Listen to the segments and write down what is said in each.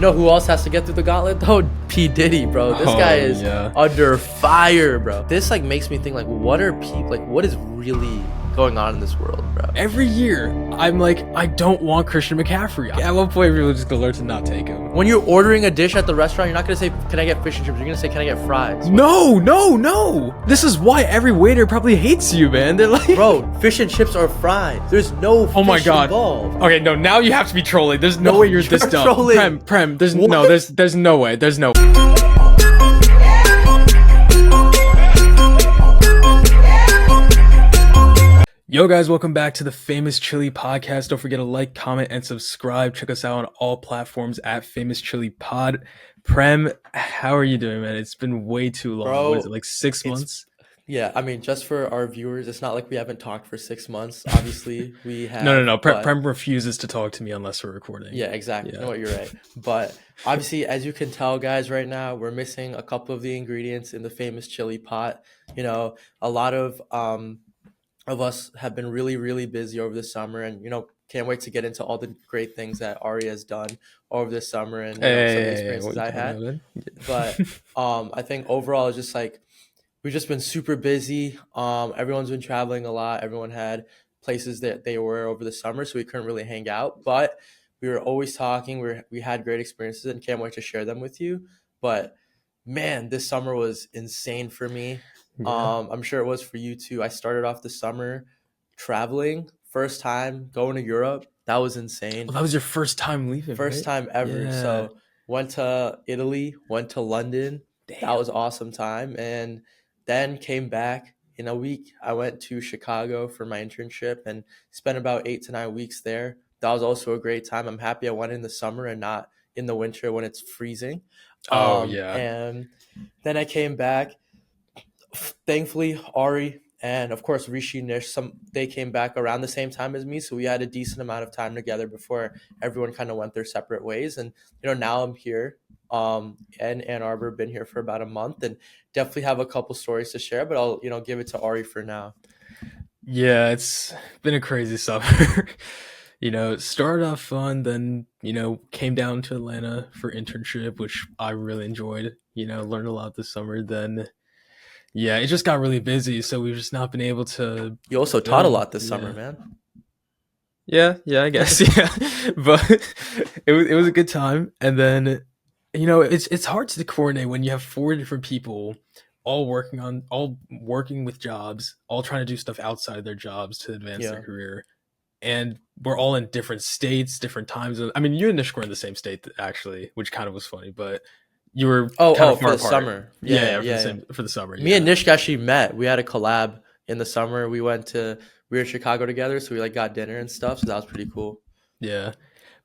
know who else has to get through the gauntlet though? P. Diddy, bro. This guy is under fire, bro. This like makes me think like, what are people like? What is really going on in this world, bro? Every year, I'm like, I don't want Christian McCaffrey. At one point, we were just gonna learn to not take him. When you're ordering a dish at the restaurant, you're not gonna say, "Can I get fish and chips?" You're gonna say, "Can I get fries?" No. This is why every waiter probably hates you, man. They're like, bro, fish and chips are fries. There's no fish involved. Okay, no, now you have to be trolling. There's no way you're this dumb. Trolling. Prem, there's no way. There's no. Yo guys, welcome back to the Famous Chili Podcast. Don't forget to like, comment, and subscribe. Check us out on all platforms at Famous Chili Pod. Prem, how are you doing, man? It's been way too long. Bro, what is it, like 6 months? Yeah, I mean, just for our viewers, it's not like we haven't talked for 6 months. Obviously, we have. No. Prem refuses to talk to me unless we're recording. Yeah, exactly. Yeah. You know what? You're right. But obviously, as you can tell, guys, right now, we're missing a couple of the ingredients in the famous chili pot. You know, a lot of us have been really, really busy over the summer, and can't wait to get into all the great things that Ari has done over the summer and some of the experiences I had. But I think overall, it's just like we've just been super busy. Everyone's been traveling a lot. Everyone had places that they were over the summer, so we couldn't really hang out. But we were always talking. We had great experiences, and can't wait to share them with you. But man, this summer was insane for me. Yeah. I'm sure it was for you too. I started off the summer traveling, first time going to Europe. That was insane. Well, that was your first time leaving, First time ever. Yeah. So went to Italy, went to London. Damn. That was an awesome time. And then came back in a week. I went to Chicago for my internship and spent about 8 to 9 weeks there. That was also a great time. I'm happy I went in the summer and not in the winter when it's freezing. And then I came back. Thankfully, Ari and of course Hrishi, Nishk, they came back around the same time as me, so we had a decent amount of time together before everyone kind of went their separate ways. And now I'm here in Ann Arbor, been here for about a month, and definitely have a couple stories to share, but I'll give it to Ari for now. Yeah, it's been a crazy summer. It started off fun, then came down to Atlanta for internship, which I really enjoyed. Learned a lot this summer. Then yeah, it just got really busy, so we've just not been able to. You also taught a lot this summer, man. Yeah, I guess, yeah. But it was a good time, and then it's hard to coordinate when you have 4 different people all working with jobs, all trying to do stuff outside their jobs to advance their career, and we're all in different states, different times. I mean, you and Nishk were in the same state actually, which kind of was funny, but. You were kind of for the apart. Summer. Yeah. For the summer. Me and Nishk actually met. We had a collab in the summer. We were in Chicago together, so we got dinner and stuff. So that was pretty cool. Yeah,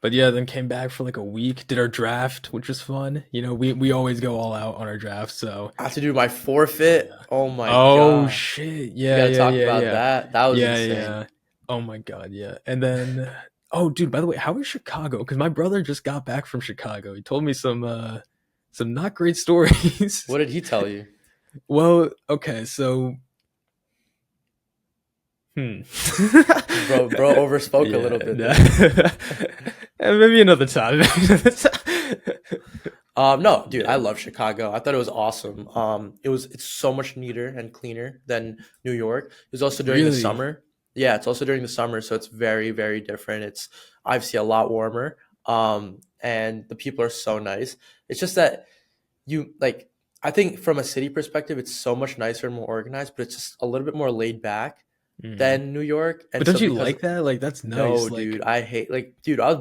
but then came back for like a week. Did our draft, which was fun. We always go all out on our draft. So I have to do my forfeit. Oh my god. Oh shit. Yeah. We gotta talk about that. That was insane. Yeah. Oh my god. Yeah. And then, oh dude, by the way, how was Chicago? Because my brother just got back from Chicago. He told me some not great stories. What did he tell you? Well, okay, so bro overspoke a little bit. Maybe another time. No, dude, I love Chicago. I thought it was awesome. It's so much neater and cleaner than New York. It was also during the summer. Yeah, it's also during the summer, so it's very, very different. It's obviously a lot warmer. And the people are so nice. It's just that I think from a city perspective, it's so much nicer and more organized, but it's just a little bit more laid back than New York. And but don't you like that? Like, that's nice. No, dude, I hate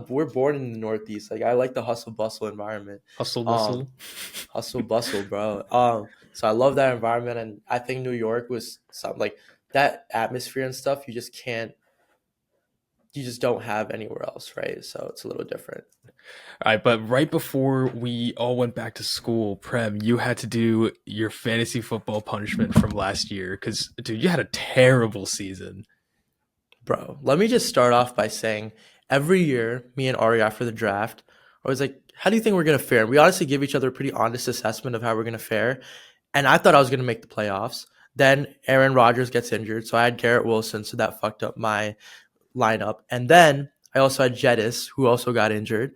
we're born in the Northeast. Like, I like the hustle bustle environment. Hustle bustle, bro. So I love that environment, and I think New York was something like that atmosphere and stuff. You just don't have anywhere else, right? So it's a little different. All right, but right before we all went back to school, Prem, you had to do your fantasy football punishment from last year because, dude, you had a terrible season. Bro, let me just start off by saying every year, me and Ari after the draft, I was like, how do you think we're going to fare? And we honestly give each other a pretty honest assessment of how we're going to fare. And I thought I was going to make the playoffs. Then Aaron Rodgers gets injured, so I had Garrett Wilson, so that fucked up my lineup. And then I also had Jettis, who also got injured.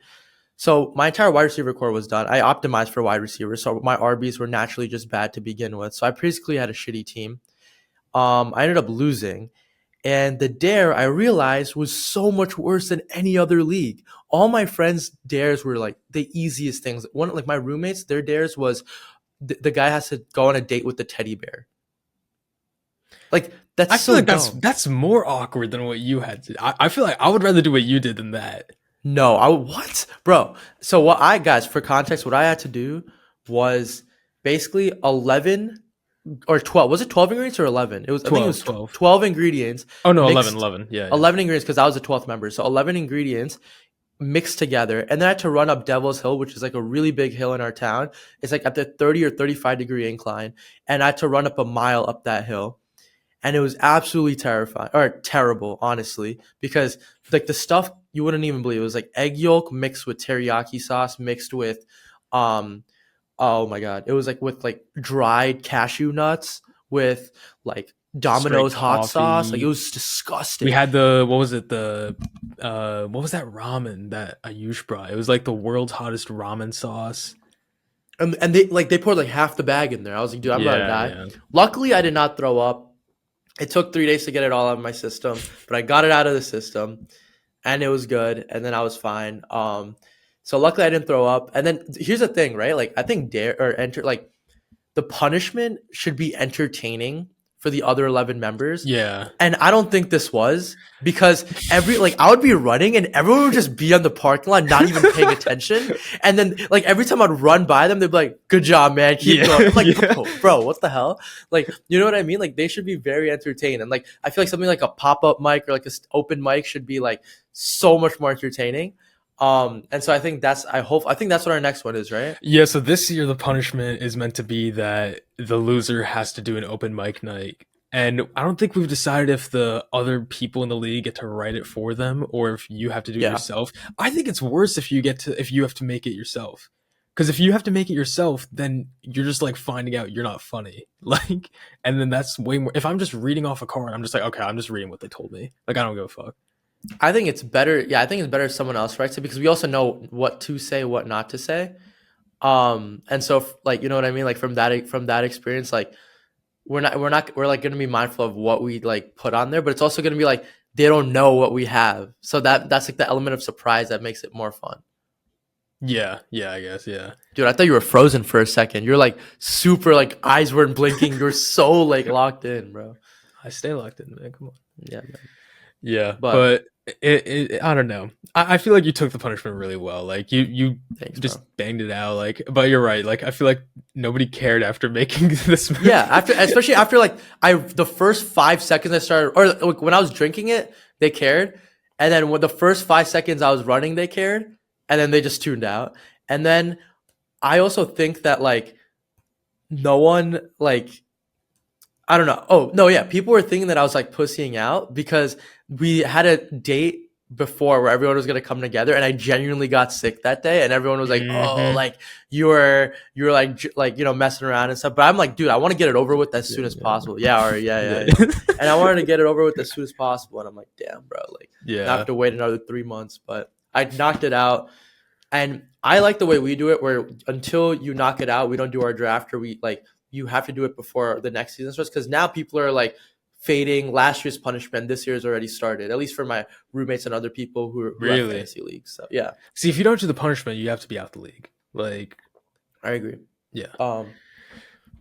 So my entire wide receiver core was done. I optimized for wide receivers, so my RBs were naturally just bad to begin with. So I basically had a shitty team. I ended up losing, and the dare I realized was so much worse than any other league. All my friends' dares were like the easiest things. One like my roommates, their dares was the guy has to go on a date with the teddy bear. Like that's I feel so like dumb. that's more awkward than what you had to. I feel like I would rather do what you did than that. No, I what, bro? So what I guys for context, what I had to do was basically 11 or 12. Was it 12 ingredients or 11? It was. I think it 12, was 12. 12 ingredients Oh no, 11, mixed. 11. Yeah, yeah. 11 ingredients because I was the 12th member. So 11 ingredients mixed together, and then I had to run up Devil's Hill, which is like a really big hill in our town. It's like at the 30 or 35-degree incline, and I had to run up a mile up that hill, and it was absolutely terrifying or terrible, honestly, because like the stuff you wouldn't even believe. It was like egg yolk mixed with teriyaki sauce mixed with, um, oh my god, it was like with like dried cashew nuts with like Straight Domino's hot sauce. Like it coffee. was We disgusting. had the what was it the what was that ramen that Ayush brought? It was like the world's hottest ramen sauce. And they poured like half the bag in there. I was like, dude, I'm about to Yeah, die. yeah. Luckily, I did not throw up. It took 3 days to get it all out of my system, but I got it out of the system, and it was good. And then I was fine. So luckily I didn't throw up. And then here's the thing, right? Like I think dare or enter like the punishment should be entertaining for the other 11 members. Yeah. And I don't think this was because every like I would be running and everyone would just be on the parking lot, not even paying attention. And then like every time I'd run by them, they'd be like, "Good job, man, keep Yeah. going." I'm like, Yeah. bro, what the hell? Like, you know what I mean? Like they should be very entertained. And like I feel like something like a pop-up mic or like a open mic should be like so much more entertaining. And so I think that's what our next one is, right? Yeah, so this year the punishment is meant to be that the loser has to do an open mic night. And I don't think we've decided if the other people in the league get to write it for them or if you have to do it Yeah. yourself. I think it's worse if you have to make it yourself. Because if you have to make it yourself, then you're just like finding out you're not funny. Like, and then that's way more. If I'm just reading off a card, I'm just like, okay, I'm just reading what they told me. Like, I don't give a fuck. I think it's better. Yeah, I think it's better if someone else writes it because we also know what to say, what not to say. And so like you know what I mean. Like from that experience, like we're like gonna be mindful of what we like put on there, but it's also gonna be like they don't know what we have, so that's like the element of surprise that makes it more fun. Yeah, yeah, I guess, yeah. Dude, I thought you were frozen for a second. You're like super like eyes weren't blinking. You're so like locked in, bro. I stay locked in, man. Come on. Yeah, man. Yeah, But but I don't know. I feel like you took the punishment really well. Like you thanks, just bro. banged it out. Like, but you're right. Like, I feel like nobody cared after making this Yeah, movie. after especially after like I the first 5 seconds I started or like, when I was drinking it, they cared, and then when the first 5 seconds I was running, they cared, and then they just tuned out. And then I also think that like no one like I don't know. Oh no, yeah, people were thinking that I was like pussying out because we had a date before where everyone was gonna come together, and I genuinely got sick that day, and everyone was like, "Oh, Hmm. like you were like like you know messing around and stuff." But I'm like, dude, I want to get it over with as Yeah, soon as yeah, possible. Yeah, or yeah, yeah, and I wanted to get it over with as soon as possible, and I'm like, damn, bro, like now I have yeah, to wait another 3 months, but I knocked it out, and I like the way we do it, where until you knock it out, we don't do our draft, or we like you have to do it before the next season starts, because now people are like fading last year's punishment. This year's already started, at least for my roommates and other people who have really. fantasy leagues. So yeah, See, if you don't do the punishment, you have to be out the league. Like, I agree. yeah, Um,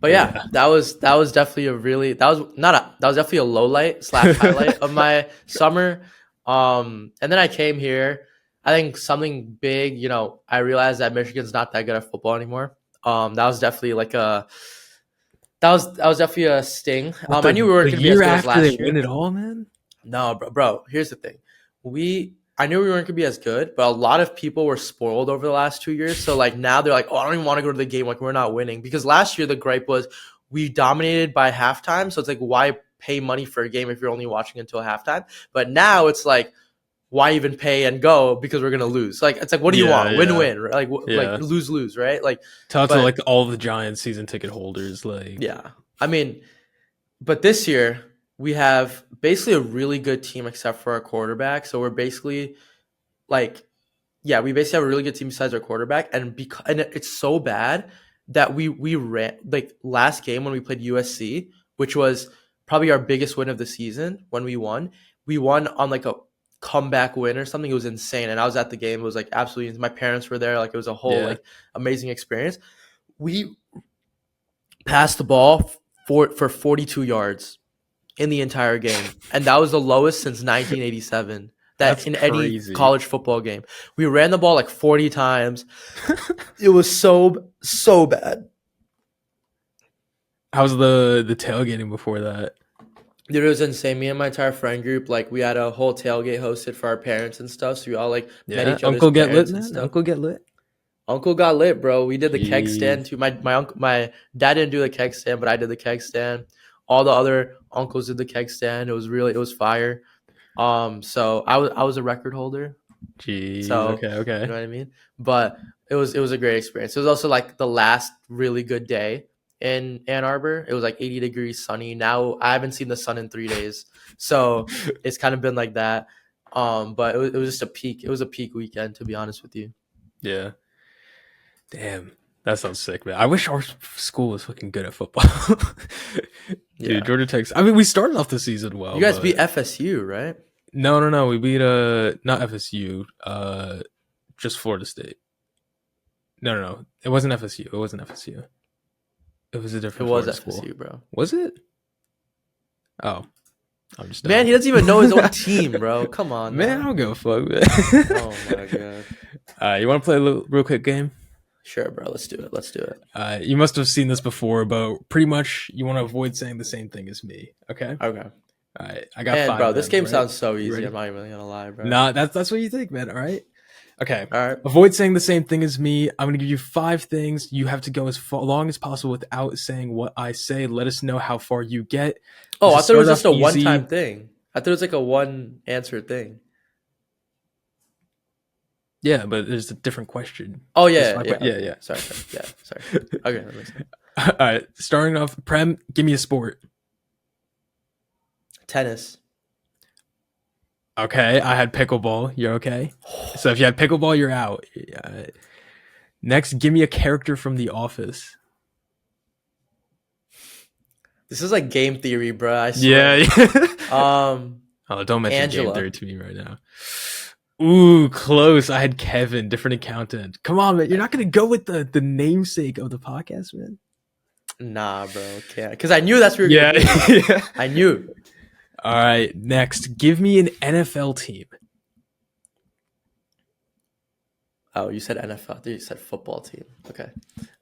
but but yeah, yeah, that was definitely a really that was definitely a low light slash highlight of my summer. And then I came here. I think something big, you know, I realized that Michigan's not that good at football anymore. That was definitely like a that was definitely a sting. what I knew we weren't the gonna be as year good as after they last win year. it all, man? No, bro. Here's the thing. I knew we weren't gonna be as good, but a lot of people were spoiled over the last 2 years. So like now they're like, oh, I don't even want to go to the game. Like we're not winning because last year the gripe was we dominated by halftime. So it's like why pay money for a game if you're only watching until halftime? But now it's like why even pay and go because we're gonna lose? Like it's like what do you Yeah, want? Win yeah, win, right? Like yeah. lose lose, right? Like Tell to but like all the Giants season ticket holders, like, yeah, I mean, but this year we have basically a really good team except for our quarterback. So we're basically like yeah, we basically have a really good team besides our quarterback, and it's so bad that we ran like last game when we played USC, which was probably our biggest win of the season when we won. We won on like a comeback win or something. It was insane, and I was at the game. It was like absolutely. My parents were there. Like it was a whole Yeah. like amazing experience. We passed the ball for 42 yards in the entire game, and that was the lowest since 1987. That That's in any crazy. college football game, we ran the ball like 40 times. It was so bad. How's the tailgating before that? Dude, it was insane. Me and my entire friend group, like we had a whole tailgate hosted for our parents and stuff. So we all like met Yeah. each other's Uncle get lit, parents and man. stuff. Uncle get lit. Uncle got lit, bro. We did the keg stand Jeez. too. My dad didn't do the keg stand, but I did the keg stand. All the other uncles did the keg stand. It was fire. So I was a record holder. Jeez. So Okay. you Okay. know what I mean? But it was a great experience. It was also like the last really good day in Ann Arbor. It was like 80 degrees sunny. Now I haven't seen the sun in 3 days. So it's kind of been like that. But it was just a peak. It was a peak weekend, to be honest with you. Yeah. Damn. That sounds sick, man. I wish our school was fucking good at football. Dude, Yeah. Georgia Tech's. I mean, we started off the season well, You guys beat but FSU, right? no. We beat not FSU, just Florida State. No. It wasn't FSU. It wasn't FSU. It was a It different was Florida school. FSU, bro. Was it? Oh, I'm just Man, dumb. he doesn't even know his own team, bro. Come on, Man, I now. don't give a fuck, man. Oh my god. You want to play a real quick game? Sure, bro. Let's do it. Let's do it. You must have seen this before, but pretty much you want to avoid saying the same thing as me. Okay. Okay. All right. I got Man, five. bro, this Then, game right? sounds so You easy. ready? I'm not even gonna lie, bro. Nah, that's what you think, man. All right. Okay. All right. Avoid saying the same thing as me. I'm gonna give you five things. You have to go as long as possible without saying what I say. Let us know how far you get. Oh, I Just thought it was start just off a easy. one-time thing. I thought it was like a one answer thing. Yeah, but there's a different question. Oh There's yeah, five yeah. que- yeah, Okay. yeah. Sorry. Yeah, sorry. Okay, that makes sense. All right. Starting off, Prem, give me a sport. Tennis. Okay, I had pickleball. You're okay. So if you had pickleball, you're out. Yeah. Next, give me a character from The Office. This is like game theory, bro. I swear. Yeah. Um, Oh, don't mention game Angela. theory to me right now. Ooh, close. I had Kevin, different accountant. Come on, man. You're not gonna go with the namesake of the podcast, man. Nah, bro. Can't. Because I knew that's what you were Yeah. gonna do. Yeah. I knew. All right. Next, give me an NFL team. Oh, you said NFL. You said football team. Okay.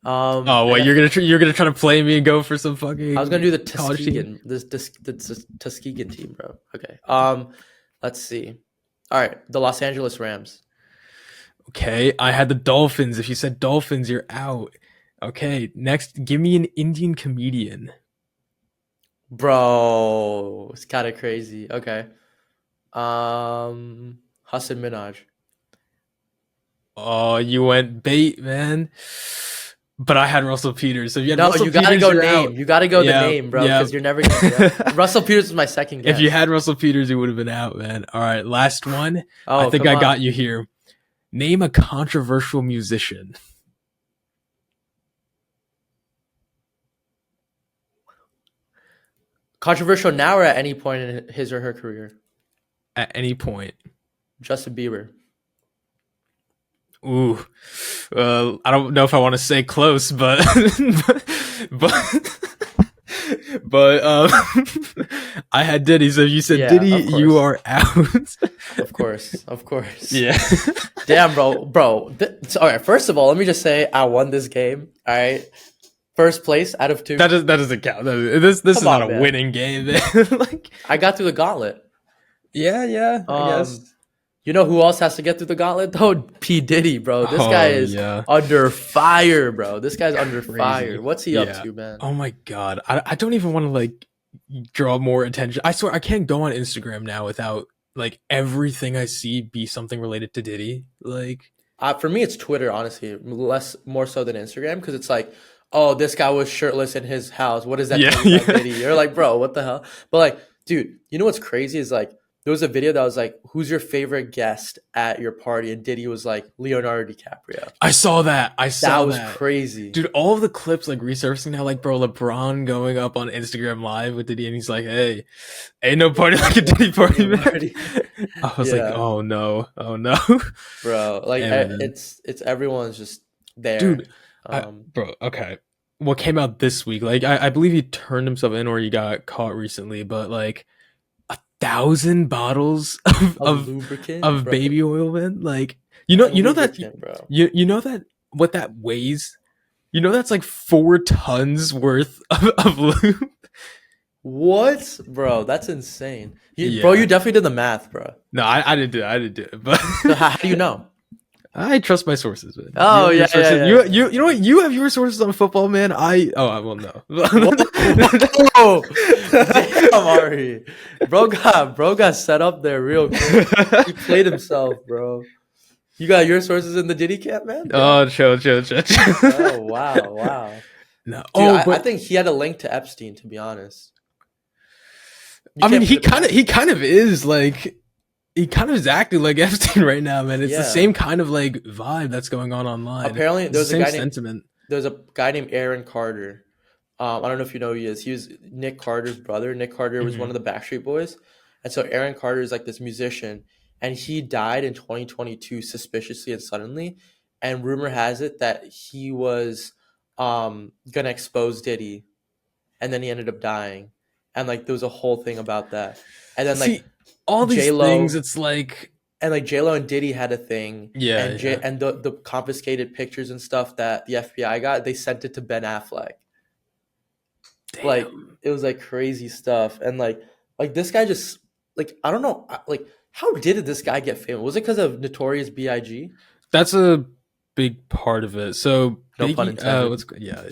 Oh, wait. You're gonna try to play me and go for some fucking. I was gonna do the college team? Tuskegee, the Tuskegee team, bro. Okay. Let's see. All right, the Los Angeles Rams. Okay, I had the Dolphins. If you said Dolphins, you're out. Okay, next, give me an Indian comedian. Bro, it's kind of crazy. Okay. Hassan Minaj. Oh, you went bait, man. But I had Russell Peters. So if you had No, Russell you gotta Peters, go you're name. out. You gotta go Yeah, the name, bro, yeah. because you're never gonna. Yeah. Russell Peters was my second guess. If you had Russell Peters, you would have been out, man. All right, last one. Oh, I think come I on. got you here. Name a controversial musician. Controversial now or at any point in his or her career? At any point. Justin Bieber. Ooh, I don't know if I want to say close, but but I had Diddy. So if you said Yeah, Diddy, of you course. are out. Of course. Yeah. Damn, bro. All right. First of all, let me just say I won this game. All right. First place out of two. That doesn't count. This is Come not on, a man. winning game, man. Like, I got through the gauntlet. yeah, I guess. You know who else has to get through the gauntlet though? P. Diddy, bro. This Oh, guy is yeah. under fire, bro. This guy's under Crazy. fire. What's he up Yeah. to, man? Oh my god, I don't even want to like draw more attention. I swear I can't go on Instagram now without like everything I see be something related to Diddy. Like, For me, it's Twitter, honestly, more so than Instagram, because it's like, oh, this guy was shirtless in his house. What does that Yeah, tell you about yeah. Diddy? You're like, bro, what the hell? But like, dude, you know what's crazy is like, there was a video that was like, "Who's your favorite guest at your party?" And Diddy was like, "Leonardo DiCaprio." I saw that. I That saw was that. crazy. Dude, all of the clips like resurfacing now, like bro, LeBron going up on Instagram Live with Diddy, and he's like, "Hey, ain't no party like a Diddy party, man." Party. I was like, Yeah, "Oh no, oh no." bro. Like And man, it's everyone's just there. dude, Um, bro, okay. What came out this week? Like, I believe he turned himself in, or he got caught recently. But like 1,000 bottles of lubricant, of bro. baby oil, man. Like, And you know that lubricant, bro. you know that what that weighs. You know that's like 4 tons worth of lube. What, bro? That's insane. Bro, Yeah. you definitely did the math, bro. No, I didn't do it. I didn't do it. But So how do you know? I trust my sources, man. You Oh have your yeah, yeah, sources. yeah. You know what? You have your sources on football, man. I will know. Whoa! Damn, Ari. Bro got set up there real quick. He played himself, bro. You got your sources in the Diddy camp, man? Oh, Damn. chill. Oh wow, wow. No. Dude, Oh, I but think he had a link to Epstein, to be honest. You I mean, can't put it past he him. kind of is like he kind of is acting like Epstein right now, man. It's the Yeah. same kind of like vibe that's going on online. Apparently, It's the same sentiment. there was a guy named Aaron Carter. I don't know if you know who he is. He was Nick Carter's brother. Nick Carter was one Hmm. of the Backstreet Boys, and so Aaron Carter is like this musician, and he died in 2022 suspiciously and suddenly. And rumor has it that he was gonna expose Diddy, and then he ended up dying, and like there was a whole thing about that. And then See, all these J things, Lo it's like, and like J Lo and Diddy had a thing, yeah, and yeah. the confiscated pictures and stuff that the FBI got, they sent it to Ben Affleck. Like Damn. it was like crazy stuff, and like this guy just like I don't know like how did this guy get famous? Was it because of Notorious B.I.G.? That's a big part of it. So No pun Biggie, intended. what's good? Yeah.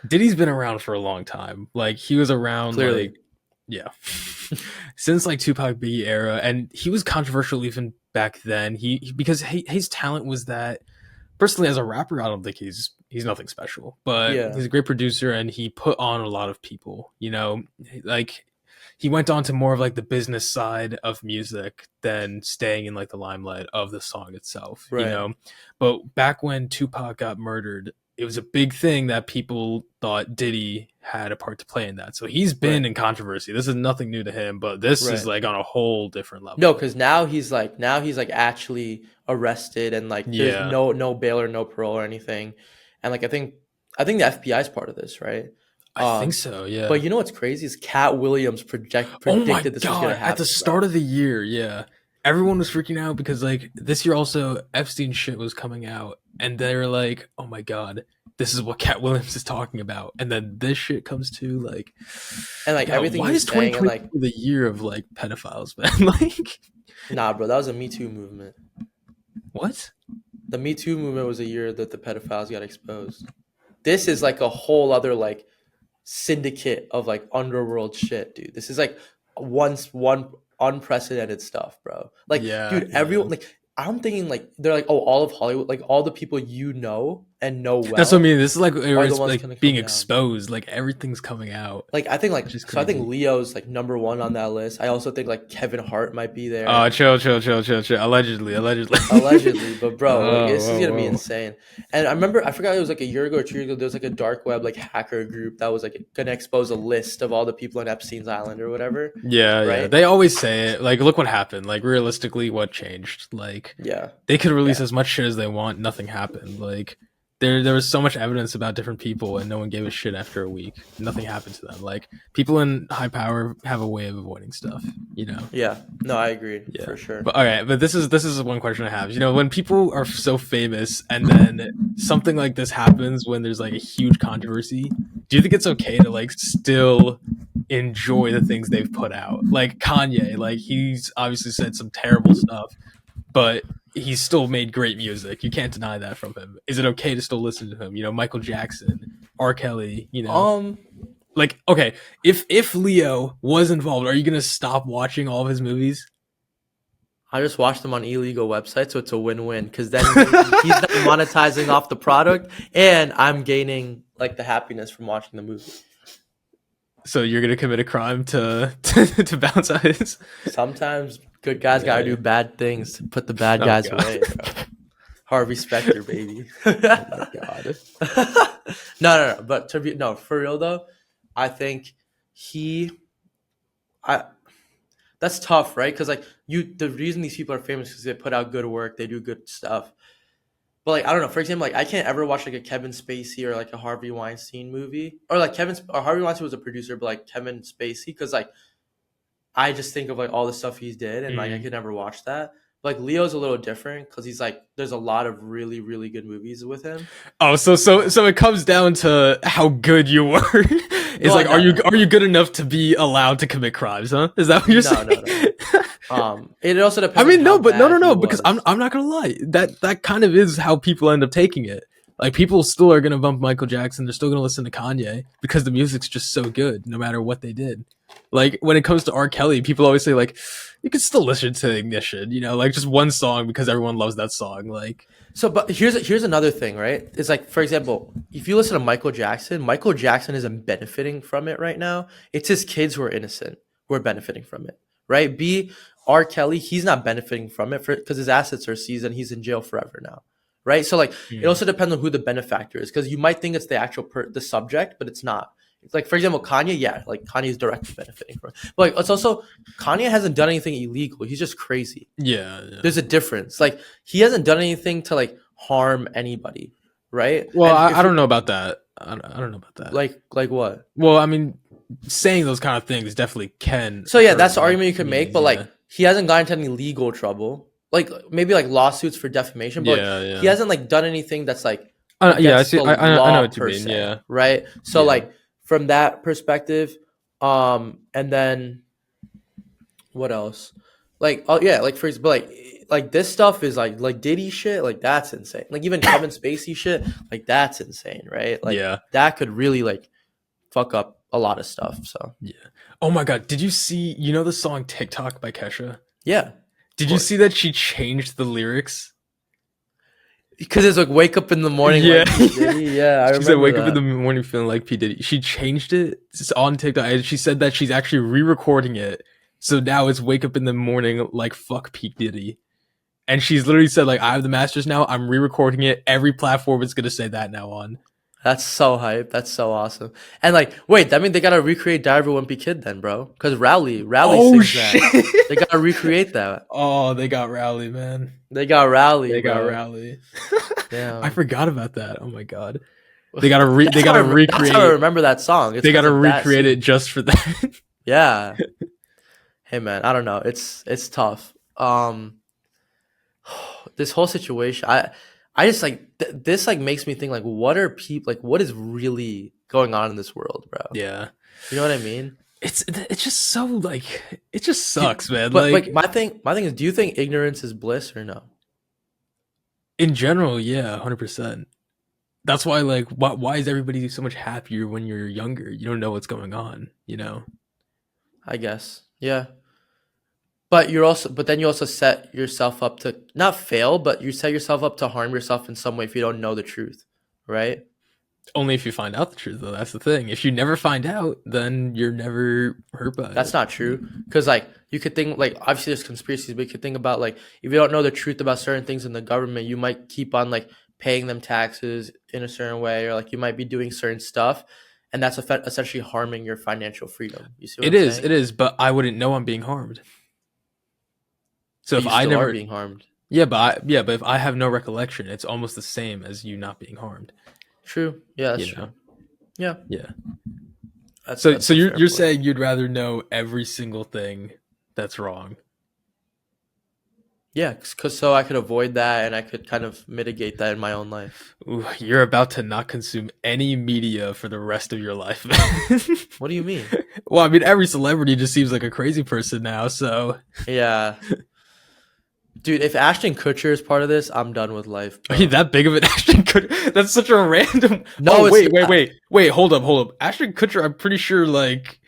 Diddy's been around for a long time. Like he was around Clearly, like yeah. Since like Tupac Biggie era, and he was controversial even back then. Because his talent was that personally as a rapper, I don't think he's nothing special, but yeah, he's a great producer and he put on a lot of people. You know, like he went on to more of like the business side of music than staying in like the limelight of the song itself. You right. know, but back when Tupac got murdered, it was a big thing that people thought Diddy had a part to play in that. So he's been Right, in controversy. This is nothing new to him, but this is right. like on a whole different No, level. because now he's like actually arrested, and like there's Yeah, no bail or no parole or anything, and like I think the FBI is part of this, right? I think Um, so. Yeah. but you know what's crazy is Cat Williams Oh my predicted this was gonna god! At the happen, start bro. of the year, yeah, everyone was freaking out because like this year also Epstein shit was coming out, and they were like, "Oh my god, this is what Cat Williams is talking about," and then this shit comes to like, And like God, everything he why was is saying, and 2020 like the year of like pedophiles, man? Like, nah, bro, that was a Me Too movement. what? The Me Too movement was a year that the pedophiles got exposed. This is like a whole other like syndicate of like underworld shit, dude. This is like one unprecedented stuff, bro. Like, Yeah, dude, yeah. everyone like I'm thinking like they're like, oh, all of Hollywood, like all the people you know and know That's what I well mean. This is like are the it's ones like gonna being come down. exposed. Like everything's coming out, Like I think which is I think crazy. Leo's like number one on that list. I also think like Kevin Hart might be there. Chill. Allegedly, allegedly. Allegedly, but bro, like Oh, this is gonna be whoa. insane. And I remember, I forgot it was like a year ago or 2 years ago. There was like a dark web like hacker group that was like gonna expose a list of all the people on Epstein's island or whatever, Yeah, yeah. right? They always say it. Like, look what happened. Like, realistically, what changed? Like, Yeah, they could release yeah, as much shit as they want. Nothing happened. Like, there was so much evidence about different people, and no one gave a shit after a week. Nothing happened to them. Like, people in high power have a way of avoiding stuff. You know. yeah. No, I agree Yeah. for sure. But all right. But this is one question I have. You know, when people are so famous, and then something like this happens, when there's like a huge controversy, do you think it's okay to like still enjoy the things they've put out? Like Kanye, like he's obviously said some terrible stuff, but he's still made great music. You can't deny that from him. Is it okay to still listen to him? You know, Michael Jackson, R. Kelly, you know. Um, Like, okay, if Leo was involved, are you gonna stop watching all of his movies? I just watched them on illegal websites, so it's a win-win because then he's not monetizing off the product, and I'm gaining like the happiness from watching the movie. So you're gonna commit a crime to bounce out his. Sometimes good guys gotta do Yeah. bad things to put the bad Oh guys god. away, bro. Harvey Specter, baby. Oh my god. No. But to be no, for real though, I think he, I that's tough, right? Because like the reason these people are famous is they put out good work, they do good stuff. But like I don't know, for example, like I can't ever watch like a Kevin Spacey or like a Harvey Weinstein movie, or like Harvey Weinstein was a producer, but like Kevin Spacey, because like I just think of like all the stuff he's did, and like I Mm. could never watch that. But, like Leo's a little different because he's like there's a lot of really really good movies with him. Oh, so it comes down to how good you were. It's Well, like, are no, you no, are you good enough to be allowed to commit crimes? Huh? Is that what you're saying? no. It also I depends on mean, how no, but bad he no, because was. I'm not gonna lie. That kind of is how people end up taking it. Like people still are gonna bump Michael Jackson. They're still gonna listen to Kanye because the music's just so good, no matter what they did. Like when it comes to R. Kelly, people always say like, you can still listen to Ignition, like just one song because everyone loves that song. Like, So, but here's another thing, right? It's like, for example, if you listen to Michael Jackson isn't benefiting from it right now. It's his kids who are innocent who are benefiting from it, right? R. Kelly, he's not benefiting from it because his assets are seized and he's in jail forever now, right? So, like, it mm, also depends on who the benefactor is because you might think it's the actual the subject, but it's not. It's like, for example, Kanye, yeah, like Kanye is directly benefiting from it. But like, it's also Kanye hasn't done anything illegal. He's just crazy. yeah. There's a difference. Like he hasn't done anything to like harm anybody, right? Well, And I if don't know about that. I don't know about that. like what? Well, I mean, saying those kind of things definitely can So yeah, hurt that's the like argument you can make. communities. But Yeah, like he hasn't gotten into any legal trouble. Like maybe like lawsuits for defamation, but like he yeah. hasn't like done anything that's like Yeah, I against see. the I know law what you per mean. se, Yeah, right? So yeah. like from that perspective, and then what else? Like oh yeah, like for example, like this stuff is like Diddy shit, like that's insane. Like even Kevin Spacey shit, like that's insane, right? Like Yeah, that could really like fuck up a lot of stuff. So yeah. Oh my god, did you see? The song "TikTok" by Kesha? yeah, of Did you course. see that she changed the lyrics? Because it's like wake up in the morning Yeah, like P Diddy. Yeah, I she said, remember "Wake up in the that. morning feeling like P Diddy." She changed it on TikTok, and she said that she's actually re-recording it. So now it's "Wake up in the morning like fuck P Diddy." And she's literally said, like, I have the masters now. I'm re-recording it. Every platform is gonna say that now on. That's so hype. That's so awesome. And like, wait, that means they gotta recreate Die Every Wimpy Kid then, bro. Because Rowley Oh sings that. shit! They gotta recreate that. Oh, they got Rowley, man. They got Rowley, They got bro. Rowley. I Damn. forgot about that. Oh my god. They That's how gotta that's how I recreate. remember that song. It's They because gotta of that recreate it scene. just for that. Yeah. Hey man, I don't know. It's tough. This whole situation, I just like this like makes me think like what are people like what is really going on in this world, bro? Yeah. You know what I mean? It's just so like it just Do, sucks, man. but like Like my thing is, do you think ignorance is bliss or no? in general, yeah, 100%. That's why like why is everybody so much happier when you're younger? You don't know what's going on. I guess. Yeah. But then you also set yourself up to not fail, but you set yourself up to harm yourself in some way if you don't know the truth, right? Only if you find out the truth, though. That's the thing. If you never find out, then you're never hurt by That's it. not true. Because like you could think like obviously there's conspiracies, but you could think about like if you don't know the truth about certain things in the government, you might keep on like paying them taxes in a certain way, or like you might be doing certain stuff, and that's essentially harming your financial freedom. You see what I'm It saying? is, but I wouldn't know I'm being harmed. So But if you I still are never, being harmed. but if I have no recollection, it's almost the same as you not being harmed. True. Yeah, that's You true. know? Yeah, Yeah. that's So that's a fair you're point. saying you'd rather know every single thing that's wrong. Yeah, because so I could avoid that and I could kind of mitigate that in my own life. Ooh, you're about to not consume any media for the rest of your life. What do you mean? Well, I mean, every celebrity just seems like a crazy person now. So Yeah, dude, if Ashton Kutcher is part of this, I'm done with life, are you bro. that big of an Ashton Kutcher? That's such a random. No, Oh it's not. wait. Hold up. Ashton Kutcher. I'm pretty sure. Like,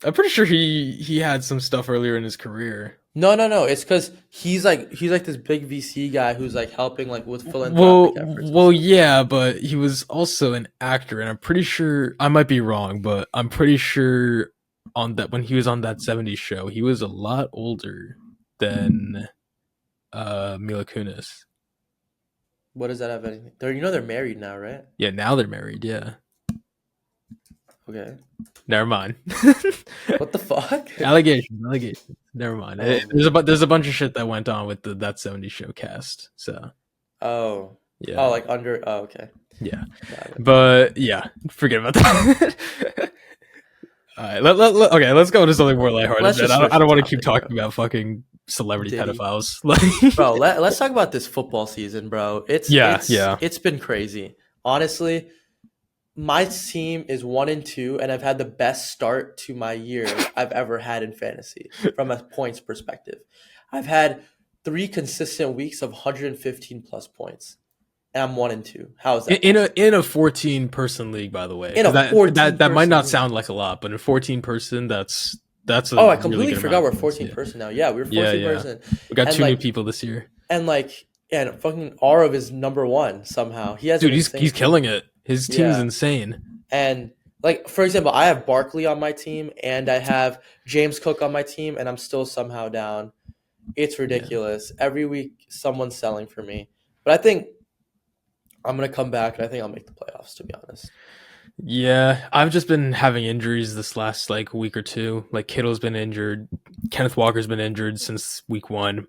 I'm pretty sure he had some stuff earlier in his career. No. It's because he's like this big VC guy who's like helping like with Well, philanthropic efforts and stuff. yeah, but he was also an actor, and I'm pretty sure I might be wrong, but I'm pretty sure on that when he was on that '70s show, he was a lot older than Mila Kunis. What does that have anything? They're married now, right? Yeah, now they're married. Yeah, Okay. never mind. What the fuck? Allegations. Never mind. Oh man. There's a bunch of shit that went on with that '70s show cast. So Oh. Oh, yeah, like under. Oh, okay. yeah. Got it. But yeah, forget about that. All right, okay, let's go into something more lighthearted. Let's Man. just switch I the don't want to keep topic, bro. talking about fucking celebrity Diddy. pedophiles. Like, Bro, let's talk about this football season, bro. It's yeah, it's yeah. it's been crazy. Honestly, my team is 1-2, and I've had the best start to my year I've ever had in fantasy from a points perspective. I've had 3 consistent weeks of 115 plus points, and I'm 1-2. How is that possible? In a 14-person league, by the way, In a because 14 that might person not league. sound like a lot, but in 14-person, that's a Oh, I really completely good amount forgot of we're points. 14 Yeah, person now. Yeah, we were yeah, 14 yeah. person, We got and two new like people this year, and fucking Arav is number one somehow. He has an dude. insane He's team. killing it. His team is Yeah. insane. And like for example, I have Barkley on my team and I have James Cook on my team and I'm still somehow down. It's Yeah. ridiculous. Every week someone's selling for me. But I think I'm gonna come back and I think I'll make the playoffs to be honest. Yeah, I've just been having injuries this last like week or two. Like Kittle's been injured, Kenneth Walker's been injured since week 1,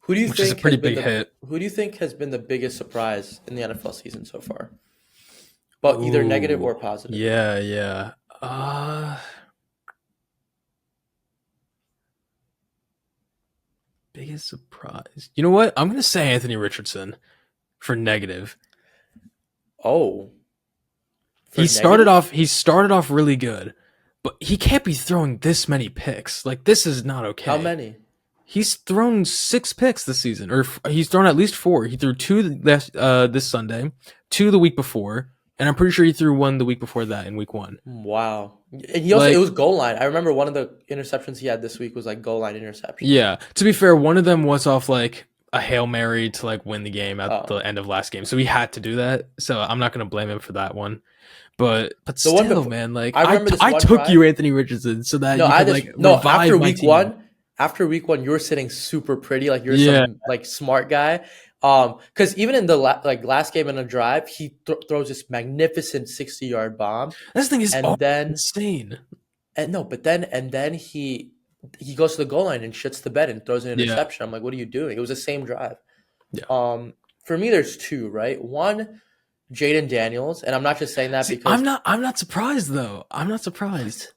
Who do you which is a think has pretty been big the hit. who do you think has been the biggest surprise in the NFL season so far? But either negative Ooh, or positive. yeah, yeah. Uh, Biggest surprise. You know what? I'm gonna say Anthony Richardson for negative. Oh, for negative? He started off really good, but he can't be throwing this many picks. Like this is not How okay. many? He's thrown 6 picks this season, or he's thrown at least 4. He threw 2 this Sunday, 2 the week before, and I'm pretty sure he threw 1 the week before that in week 1. Wow. And he also it Like, was goal line. I remember one of the interceptions he had this week was like goal line interception. yeah. To be fair, one of them was off like a Hail Mary to like win the game at the Oh. end of last game, so he had to do that. So I'm not gonna blame him for that one. But The one still, before man, like I remember this I one took you drive. Anthony Richardson so that No, you I could just like no revive my team. after week one, you were sitting super pretty, like you're Yeah, some like smart guy. Because even in the last game in a drive, he throws this magnificent 60-yard bomb, this thing is and then insane. and no, but then and then he goes to the goal line and shits the bed and throws an Yeah, interception. I'm like, what are you doing? It was the same drive. yeah. For me, there's two, right? One, Jaden Daniels, and I'm not just saying that See, because I'm not surprised though. I'm not surprised.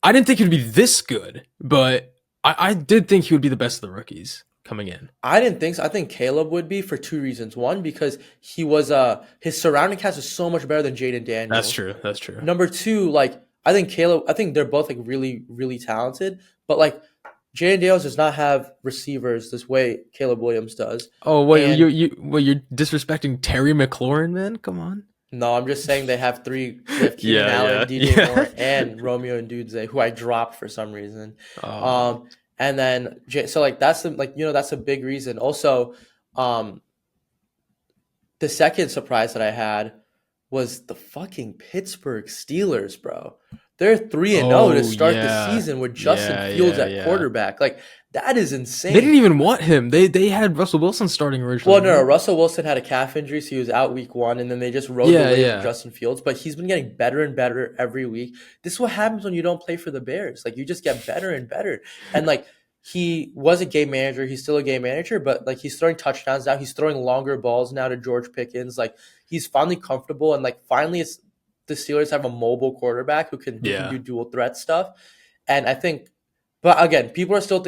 I didn't think he'd be this good, but I did think he would be the best of the rookies coming in. I didn't think so. I think Caleb would be for two reasons. One, because he was his surrounding cast is so much better than Jaden That's Daniels. true. That's true. Number two, like I think they're both like really, really talented, but like Jaden Daniels does not have receivers this way Caleb Williams does. Oh, wait, And you're disrespecting Terry McLaurin, man? Come on. no, I'm just saying they have three. They have Keenan Yeah, Allen, yeah, DJ yeah. Moore, and Romeo and Dudze, who I dropped for some reason. Oh, Um, and then so like that's the like that's a big reason. Also, um, the second surprise that I had was the fucking Pittsburgh Steelers, bro. They're 3-0 to oh start the yeah, season with Justin yeah, Fields yeah, at yeah. quarterback. Like that is They didn't insane. even want him. They had Russell Wilson starting originally, Well, no, right? Russell Wilson had a calf injury, so he was out week one, and then they just rode the Yeah, wave of yeah, Justin Fields. But he's been getting better and better every week. This is what happens when you don't play for the Bears. Like you just get better and better. And like he was a game manager, he's still a game manager, but like he's throwing touchdowns now. He's throwing longer balls now to George Pickens. Like he's finally comfortable, and like finally, the Steelers have a mobile quarterback who can yeah. do dual threat stuff. And I think, but again, people are still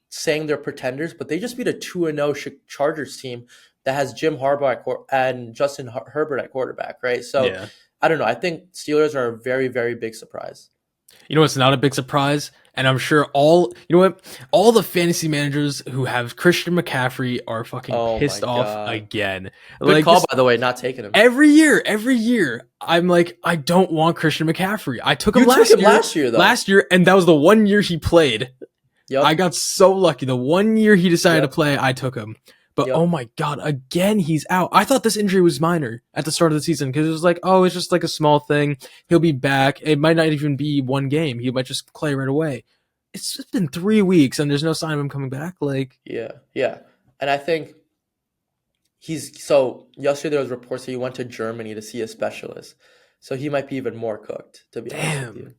saying they're pretenders, but they just beat a 2-0 Chargers team that has Jim Harbaugh and Justin Herbert at quarterback, right? So Yeah. I don't know. I think Steelers are a very, very big surprise. You know what's not a big surprise? And I'm sure all the fantasy managers who have Christian McCaffrey are fucking Oh my pissed off god! again. Good Like call, this by the way, not taking him. every year, I'm like, I don't want Christian McCaffrey. I took him You took last him year, last year, though. and that was the one year he played. I Yep. got so lucky. The 1 year he decided to Yep. play, I took him. But oh Yep. my god, again he's out. I thought this injury was minor at the start of the season because it was like, oh, it's just like a small thing. He'll be back. It might not even be one game. He might just play right away. It's just been 3 weeks and there's no sign of him coming back. Like, Yeah. Yeah. And I think he's so yesterday there was reports that he went to Germany to see a specialist. So he might be even more cooked, to be honest with damn. you.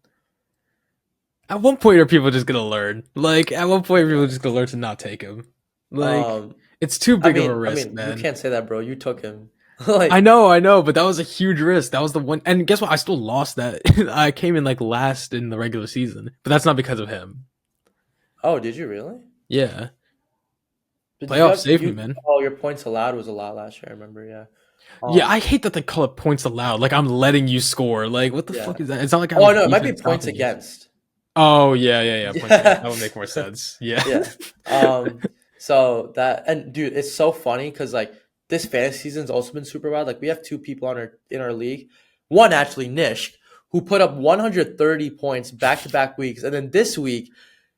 At one point, are people just gonna learn? Like, at one point, people are Yeah. just gonna learn to not take him. Like, Um, it's too I big of a mean, I risk, mean, you man. can't say that, bro. You took him. I know, but that was a huge risk. That was the one. And guess what? I still lost that. I came in like last in the regular season, but that's not because of him. Oh, did you really? Yeah, But did you playoff have saved me, you? man. Oh, your points allowed was a lot last year. I remember. Yeah. Yeah, Um. I hate that they call it points allowed. Like I'm letting you score. Like what the Yeah. fuck is that? It's not like I Oh have no, it might be defense points stopping you. against. Oh yeah. Points against. That Yeah. would make more sense. Yeah. Yeah. So that and dude, it's so funny because like this fantasy season's also been super wild. Like we have two people on our in our league. One actually, Nishk, who put up 130 points back to back weeks, and then this week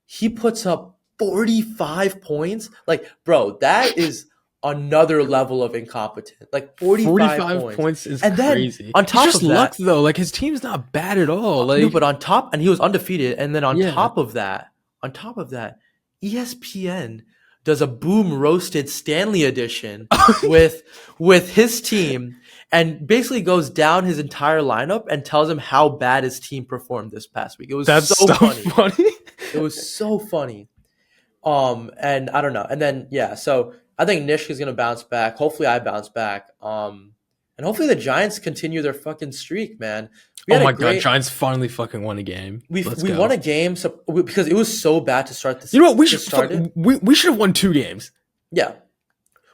he puts up 45 points. Like, bro, that is another level of incompetent. Like 45 45 points. points is And then crazy. on It's top just of luck that, though. Like his team's not bad at all. no, Like but on top, and he was undefeated. And then yeah. on top of that, ESPN does a boom roasted Stanley edition with his team, and basically goes down his entire lineup and tells him how bad his team performed this past week. It was That's so so funny. funny. It was so funny. And I don't know. And then yeah, so I think Nishk is gonna bounce back. Hopefully I bounce back. And hopefully the Giants continue their fucking streak, man. We Oh had a my god, great Giants finally fucking won a game. Let's we won go. a game because it was so bad to start this You know what? We to should start it. we should have won 2 games. Yeah.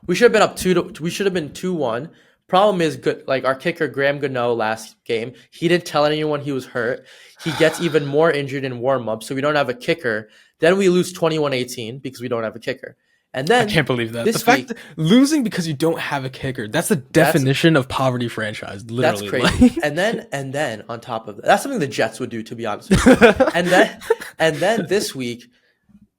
We should have been up we should have been 2-1. Problem is good like our kicker Graham Gano last game, he didn't tell anyone he was hurt. He gets even more injured in warm up, so we don't have a kicker. Then we lose 21-18 because we don't have a kicker. And I then can't believe that. The this fact week, that losing because you don't have a kicker, that's the that's definition of poverty franchise, that's literally. crazy. And then on top of that, that's something the Jets would do, to be honest with you. And then this week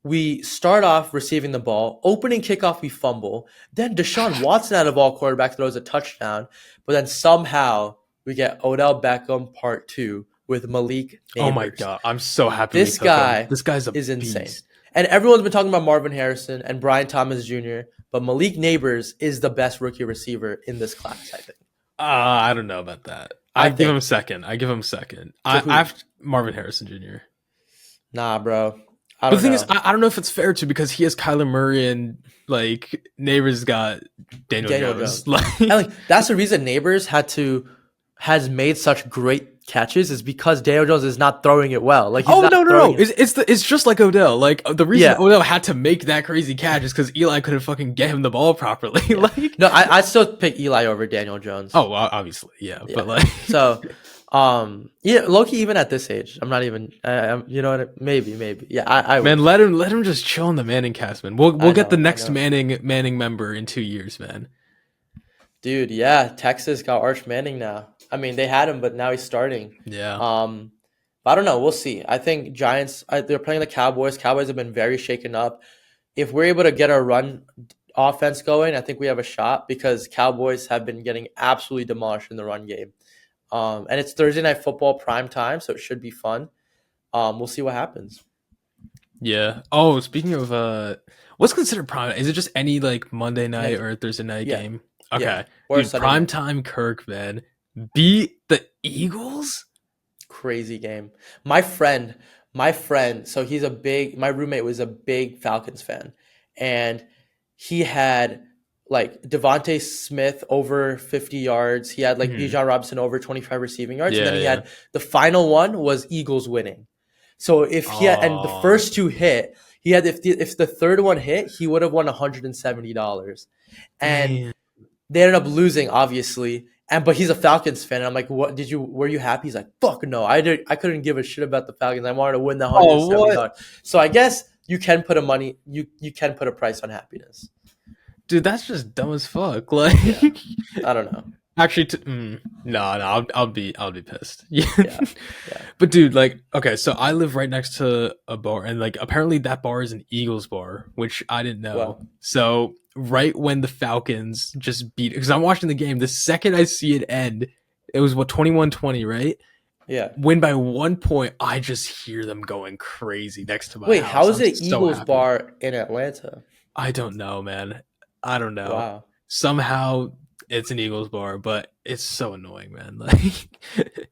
we start off receiving the ball. Opening kickoff, we fumble. Then Deshaun Watson, out of all quarterbacks, throws a touchdown. But then somehow we get Odell Beckham Part 2 with Malik Oh my Neighbors. god, I'm so happy This we took him. guy This guy's a is beast. insane. And everyone's been talking about Marvin Harrison and Brian Thomas Jr., but Malik Neighbors is the best rookie receiver in this class, I think. I don't know about that. I I give think. him second. I give him second. Who? I have Marvin Harrison Jr. Nah, bro. I But the don't thing know. is, I don't know if it's fair to because he has Kyler Murray and like Neighbors got Daniel Jones. Jones. And like that's the reason Neighbors has made such great catches is because Daniel Jones is not throwing it well. Like he's Oh not no! throwing it. It's just like Odell. Like the reason Yeah. Odell had to make that crazy catch is because Eli couldn't fucking get him the ball properly. Like No, I still pick Eli over Daniel Jones. oh, well, obviously, yeah. Yeah. But like So, yeah, Loki, even at this age, I'm not even. You know what? Maybe. Yeah, I man, would. let him just chill in the Manning cast, man. We'll I get the know, I next know. Manning member in 2 years, man. Dude, yeah, Texas got Arch Manning now. I mean, they had him, but now he's starting. Yeah. But I don't know. We'll see. I think Giants. They're playing the Cowboys. Cowboys have been very shaken up. If we're able to get our run offense going, I think we have a shot because Cowboys have been getting absolutely demolished in the run game. And it's Thursday night football prime time, so it should be fun. We'll see what happens. Yeah. Oh, speaking of what's considered prime? Is it just any like Monday night Night. or Thursday night Yeah. game? Okay. Yeah. Or Dude, Sunday prime night. time Kirk, man. Beat the Eagles? Crazy game. My friend, so my roommate was a big Falcons fan, and he had like Devontae Smith over 50 yards. He had like Mhm. Bijan Robinson over 25 receiving yards, and Yeah, then he yeah. had the final one was Eagles winning. So if he had, and the Oh. first two hit, he had if the third one hit, he would have won $170. And Damn. they ended up losing, obviously. But he's a Falcons fan. And I'm like, what were you happy? He's like, fuck no. I couldn't give a shit about the Falcons. I wanted to win the Oh, $170. So I guess you can put you can put a price on happiness. Dude, that's just dumb as fuck. Like Yeah. I don't know. actually No, no, I'll be pissed. Yeah. Yeah, yeah. But dude, like, okay, so I live right next to a bar, and like, apparently that bar is an Eagles bar, which I didn't know. Well, So right when the Falcons just beat, because I'm watching the game, the second I see it end, it was what 21-20, right? yeah. Win by 1 point, I just hear them going crazy next to my Wait, how house. is I'm it so Eagles happy. bar in Atlanta? I don't know, man. I don't know. Wow. Somehow it's an Eagles bar, but it's so annoying, man. Like,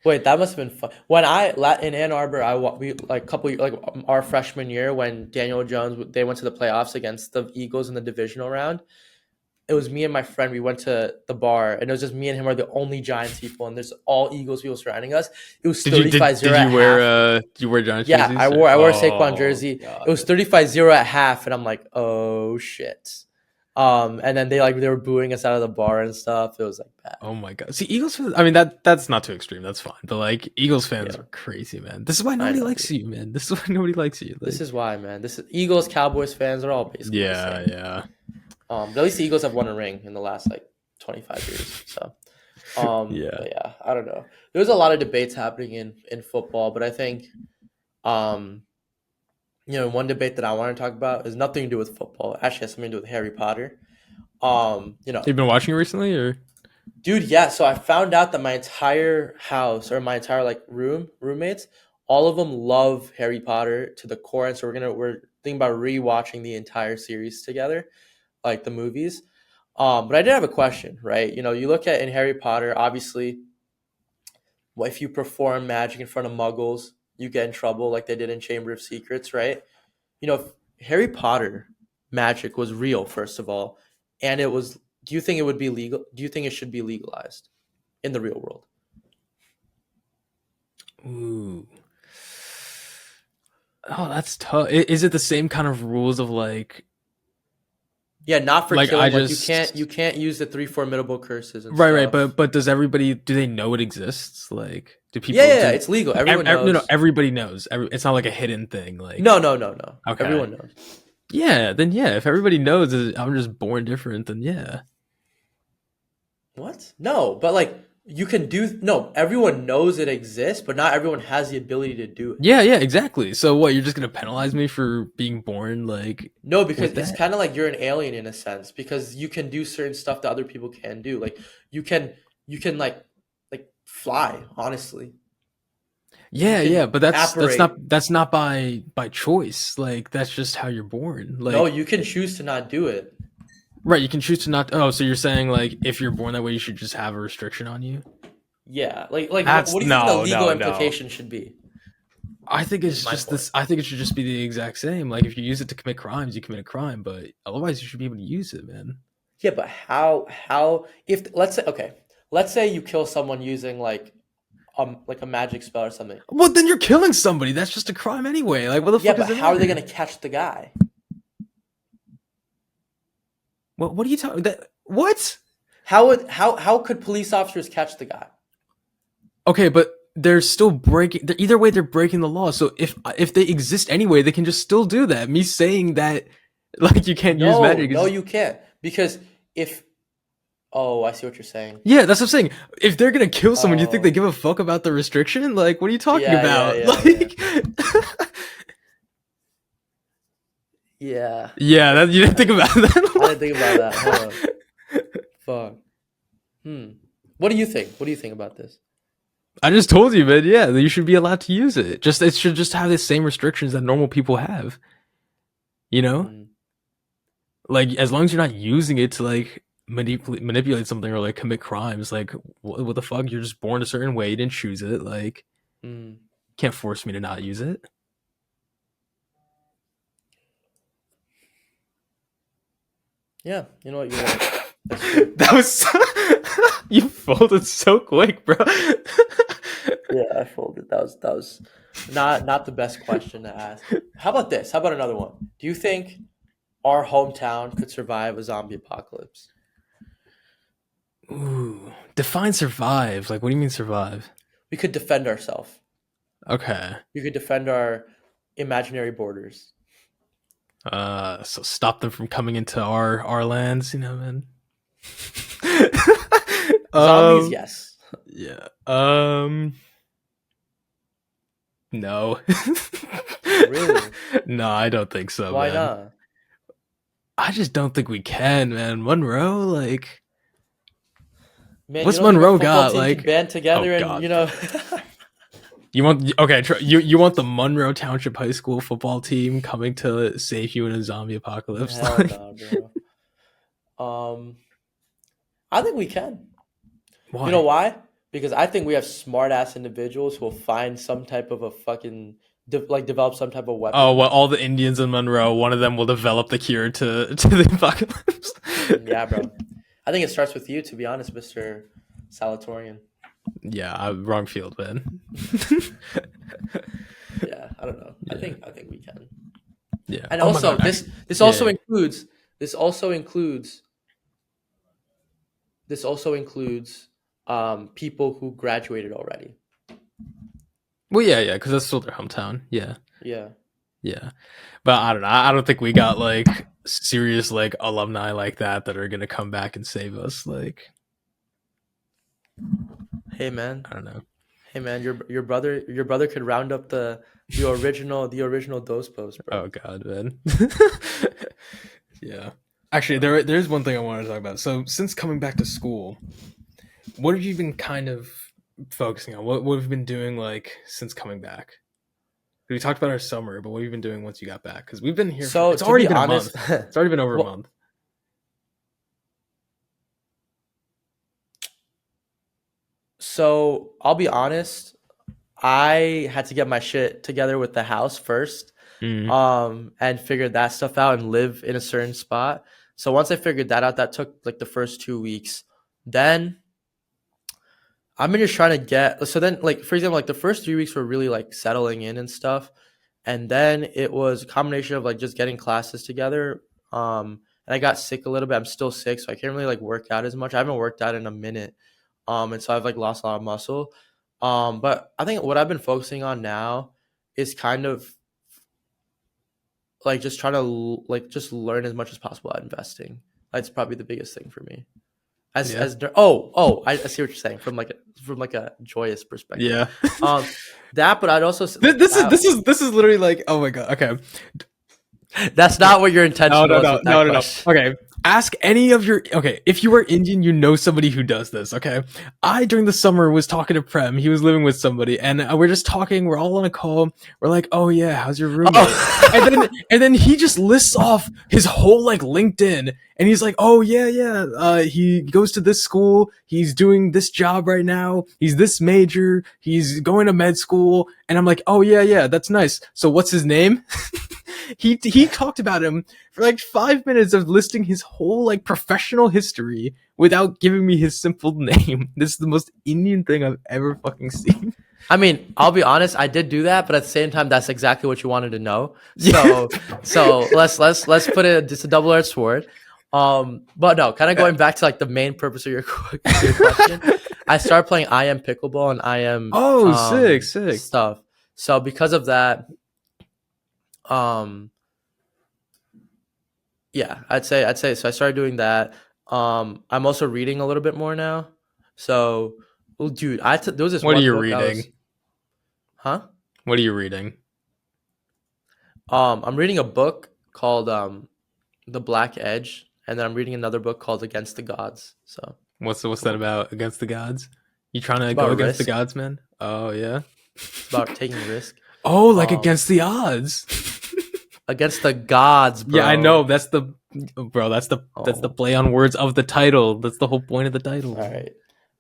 Wait, that must have been fun. In Ann Arbor, we like our freshman year when Daniel Jones they went to the playoffs against the Eagles in the divisional round. It was me and my friend. We went to the bar, and it was just me and him are the only Giants people, and there's all Eagles people surrounding us. It was did you did 35-0 did you at wear half. did you wear Giants Yeah, jerseys? I wore a Saquon Oh jersey. It was god. 35-0 at half, and I'm like, oh shit. And then they were booing us out of the bar and stuff. It was like bad. Oh my god. See, Eagles fans, I mean that's not too extreme. That's fine. But like Eagles fans Yeah, are crazy, man. This is why I nobody know, likes dude. you, man. This is why nobody likes you. This Like, is why, man. This is Eagles, Cowboys fans are all basically the yeah, same. yeah. But at least the Eagles have won a ring in the last like 25 years. So, Yeah. but yeah, I don't know. There's a lot of debates happening in football, but I think, um, one debate that I want to talk about is nothing to do with football. Actually, has something to do with Harry Potter. You've been watching it recently or Dude, yeah. So I found out that my entire house or my entire like roommates, all of them love Harry Potter to the core, and so we're thinking about rewatching the entire series together, like the movies. But I did have a question, right? You look at in Harry Potter, obviously, if you perform magic in front of Muggles, you get in trouble, like they did in Chamber of Secrets, right? If Harry Potter magic was real, first of all, and it was, do you think it would be legal? Do you think it should be legalized in the real world? ooh. Oh, that's tough. Is it the same kind of rules of Yeah, not for like I killing. Like you can't just you can't use the three formidable curses and right, stuff. but does everybody do they know it exists? Like do Yeah, people yeah, yeah, do it's legal. Everyone no, no, knows. everybody knows. It's not like a hidden thing No, like no, no, no. okay. Everyone knows. Yeah, then yeah, if everybody knows that I'm just born different, then yeah. What? No, but like you can do. No, everyone knows it exists, but not everyone has the ability to do it. Yeah, yeah, exactly. So what, you're just going to penalize me for being born like No, because with it's that? kind of like you're an alien in a sense because you can do certain stuff that other people can do. Like you can you can like fly, honestly. You Yeah, yeah, can but that's apparate. not by choice. Like that's just how you're born. No, Like you can choose to not do it. right, you can choose to not. Oh, so you're saying like if you're born that way, you should just have a restriction on you? Yeah. Like That's what do you think the legal no. implication should be? I think Is it's my just point. this. I think it should just be the exact same. Like if you use it to commit crimes, you commit a crime, but otherwise you should be able to use it, man. Yeah, but how if let's say you kill someone using like a magic spell or something. Well, then you're killing somebody. That's just a crime anyway. Like what the Yeah, fuck but does it how are they matter? gonna catch the guy? What are you talking? That what? How could police officers catch the guy? Okay, but they're still breaking. Either way, they're breaking the law. So if they exist anyway, they can just still do that. Me saying that like you can't use No, magic no, is you can't. Because if oh, I see what you're saying. yeah. That's what I'm saying. If they're gonna kill someone, you think they Oh, give a fuck about the restriction? Like, what are you talking yeah, yeah, about? yeah, yeah. Like, Yeah, yeah, that you didn't think about I didn't think about that. Hold on. that. Fuck. Hmm. What do you think? What do you think about this? I just told you, man. Yeah, you should be allowed to use it. Just it should just have the same restrictions that normal people have. You know, Hmm. like as long as you're not using it to like manipulate something or like commit crimes. Like what the fuck? You're just born a certain way. You didn't choose it. Like Hmm. can't force me to not use it. Yeah, you know what? You're right. That's true. That was you folded so quick, bro. Yeah, I folded. That was not the best question to ask. How about this? How about another one? Do you think our hometown could survive a zombie apocalypse? Ooh, define survive. Like, what do you mean survive? We could defend ourselves. Okay. We could defend our imaginary borders. So stop them from coming into our lands, you know, man. Zombies, um, yes. Yeah. No. Really? No, I don't think so, Why man. not? I just don't think we can, man. Monroe, like, Man, you what's don't think a Monroe football got? team can Like, band oh together and, god, bro. you know, You want okay? You want the Monroe Township High School football team coming to save you in a zombie apocalypse? hell Like, no, bro. Um, I think we can. You know why? why? Because I think we have smart ass individuals who will find some type of a fucking like develop some type of Oh weapon. well, all the Indians in Monroe, one of them will develop the cure to the apocalypse. Yeah, bro. I think it starts with you, to be honest, Mister Salatorian. Yeah, wrong field, man. Yeah, I don't know. I Yeah, think we can. yeah. And Oh my also god, this actually, this also yeah. includes this also includes this also includes people who graduated already. Well, yeah, because that's still their hometown. Yeah, Yeah. yeah. But I don't know. I don't think we got like serious like alumni like that are gonna come back and save us. Like, Hey man. I don't know. Hey man, your brother could round up the original Dos Posts, bro. Oh god, man. Yeah. Actually, there's one thing I wanted to talk about. So since coming back to school, what have you been kind of focusing on? What have you been doing like since coming back? We talked about our summer, but what have you been doing once you got back? Because we've been here for So it's to already be been a honest, month. It's already been over a well, month. so I'll be honest. I had to get my shit together with the house first, Mm. and figure that stuff out and live in a certain spot. So once I figured that out, that took like the first 2 weeks. Then I've been just trying to get. So then, like for example, like the first 3 weeks were really like settling in and stuff, and then it was a combination of like just getting classes together. And I got sick a little bit. I'm still sick, so I can't really like work out as much. I haven't worked out in a minute, and so I've like lost a lot of muscle. But I think what I've been focusing on now is kind of like just trying to like just learn as much as possible at investing. That's probably the biggest thing for me. Yeah. I see what you're saying from like a joyous perspective. Yeah. Um, that, but I'd also like This is that. literally like, oh my god. Okay. That's not what your No, intention no, was no, with no, that no, no. question. Okay. Ask any of your okay. If you are Indian, you know somebody who does this. Okay. I during the summer was talking to Prem. He was living with somebody, and we're just talking. We're all on a call. We're like, "Oh yeah, how's your roommate?" Oh, And then he just lists off his whole like LinkedIn, and he's like, "Oh yeah, yeah. He goes to this school. He's doing this job right now. He's this major. He's going to med school." And I'm like, "Oh yeah, yeah. That's nice. So what's his name?" He talked about him for like 5 minutes of listing his whole like professional history without giving me his simple name. This is the most Indian thing I've ever fucking seen. I mean, I'll be honest. I did do that, but at the same time, that's exactly what you wanted to know. Yeah. So let's put it. It's a double edged sword. But no, kind of going back to like the main purpose of your question. I started playing IM pickleball and IM Oh, sick, sick. stuff. So because of that, um, yeah, I'd say so. I started doing that. I'm also reading a little bit more now. So, well, dude, there was this What are one you book I reading? was, huh? What are you reading? I'm reading a book called The Black Edge, and then I'm reading another book called Against the Gods. So What's that about? Against the gods? You trying it's to go about against the risk. gods, man? Oh yeah. It's about taking risk. Oh, like Um, against the odds. Against the gods, Yeah, I know. bro. That's the bro. That's the Oh, play on words of the title. That's the whole point of the title, all man.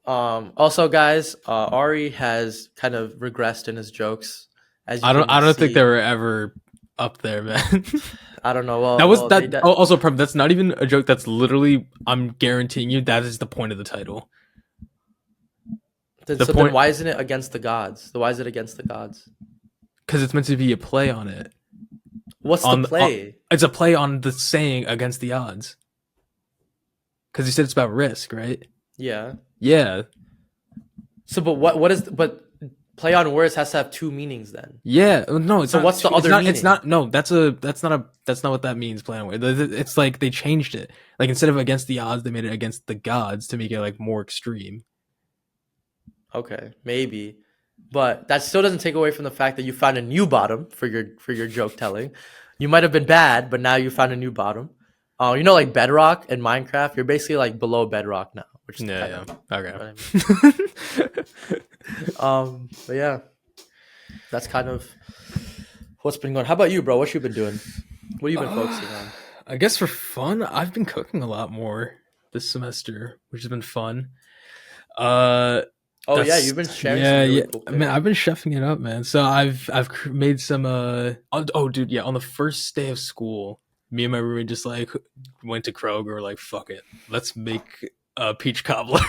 right. Also, guys, Ari has kind of regressed in his jokes, as you I can don't think they see. were ever up there, man. I don't know. That was They that. Also, Prem, that's not even a joke. That's literally. I'm guaranteeing you that is the point of the title. The so then point why isn't it against the gods? So why is it against the gods? because it's meant to be a play on it. What's the play? It's a play on the saying against the odds. Because you said it's about risk, right? Yeah. Yeah, So, but what is but play on words has to have two meanings then. yeah. No, it's So not. what's the It's other not. It's meaning? not. No, that's not what that means. Play on words. It's like they changed it. Like instead of against the odds, they made it against the gods to make it like more extreme. Okay, maybe, but that still doesn't take away from the fact that you found a new bottom for your joke telling. You might have been bad, but now you found a new bottom. You know, like Bedrock and Minecraft, you're basically like below Bedrock now, which is kind Yeah, of yeah. what I mean. Okay. But yeah, that's kind of what's been going. How about you, bro? What you been doing? What have you been focusing on? I guess for fun, I've been cooking a lot more this semester, which has been fun. Uh, Oh yeah, that's you've been sharing some yeah, really yeah. cool Man, pics. I've been chefing it up, man. So I've made some. Oh, dude, yeah. On the first day of school, me and my roommate just like went to Kroger. Like, fuck it, let's make a peach cobbler.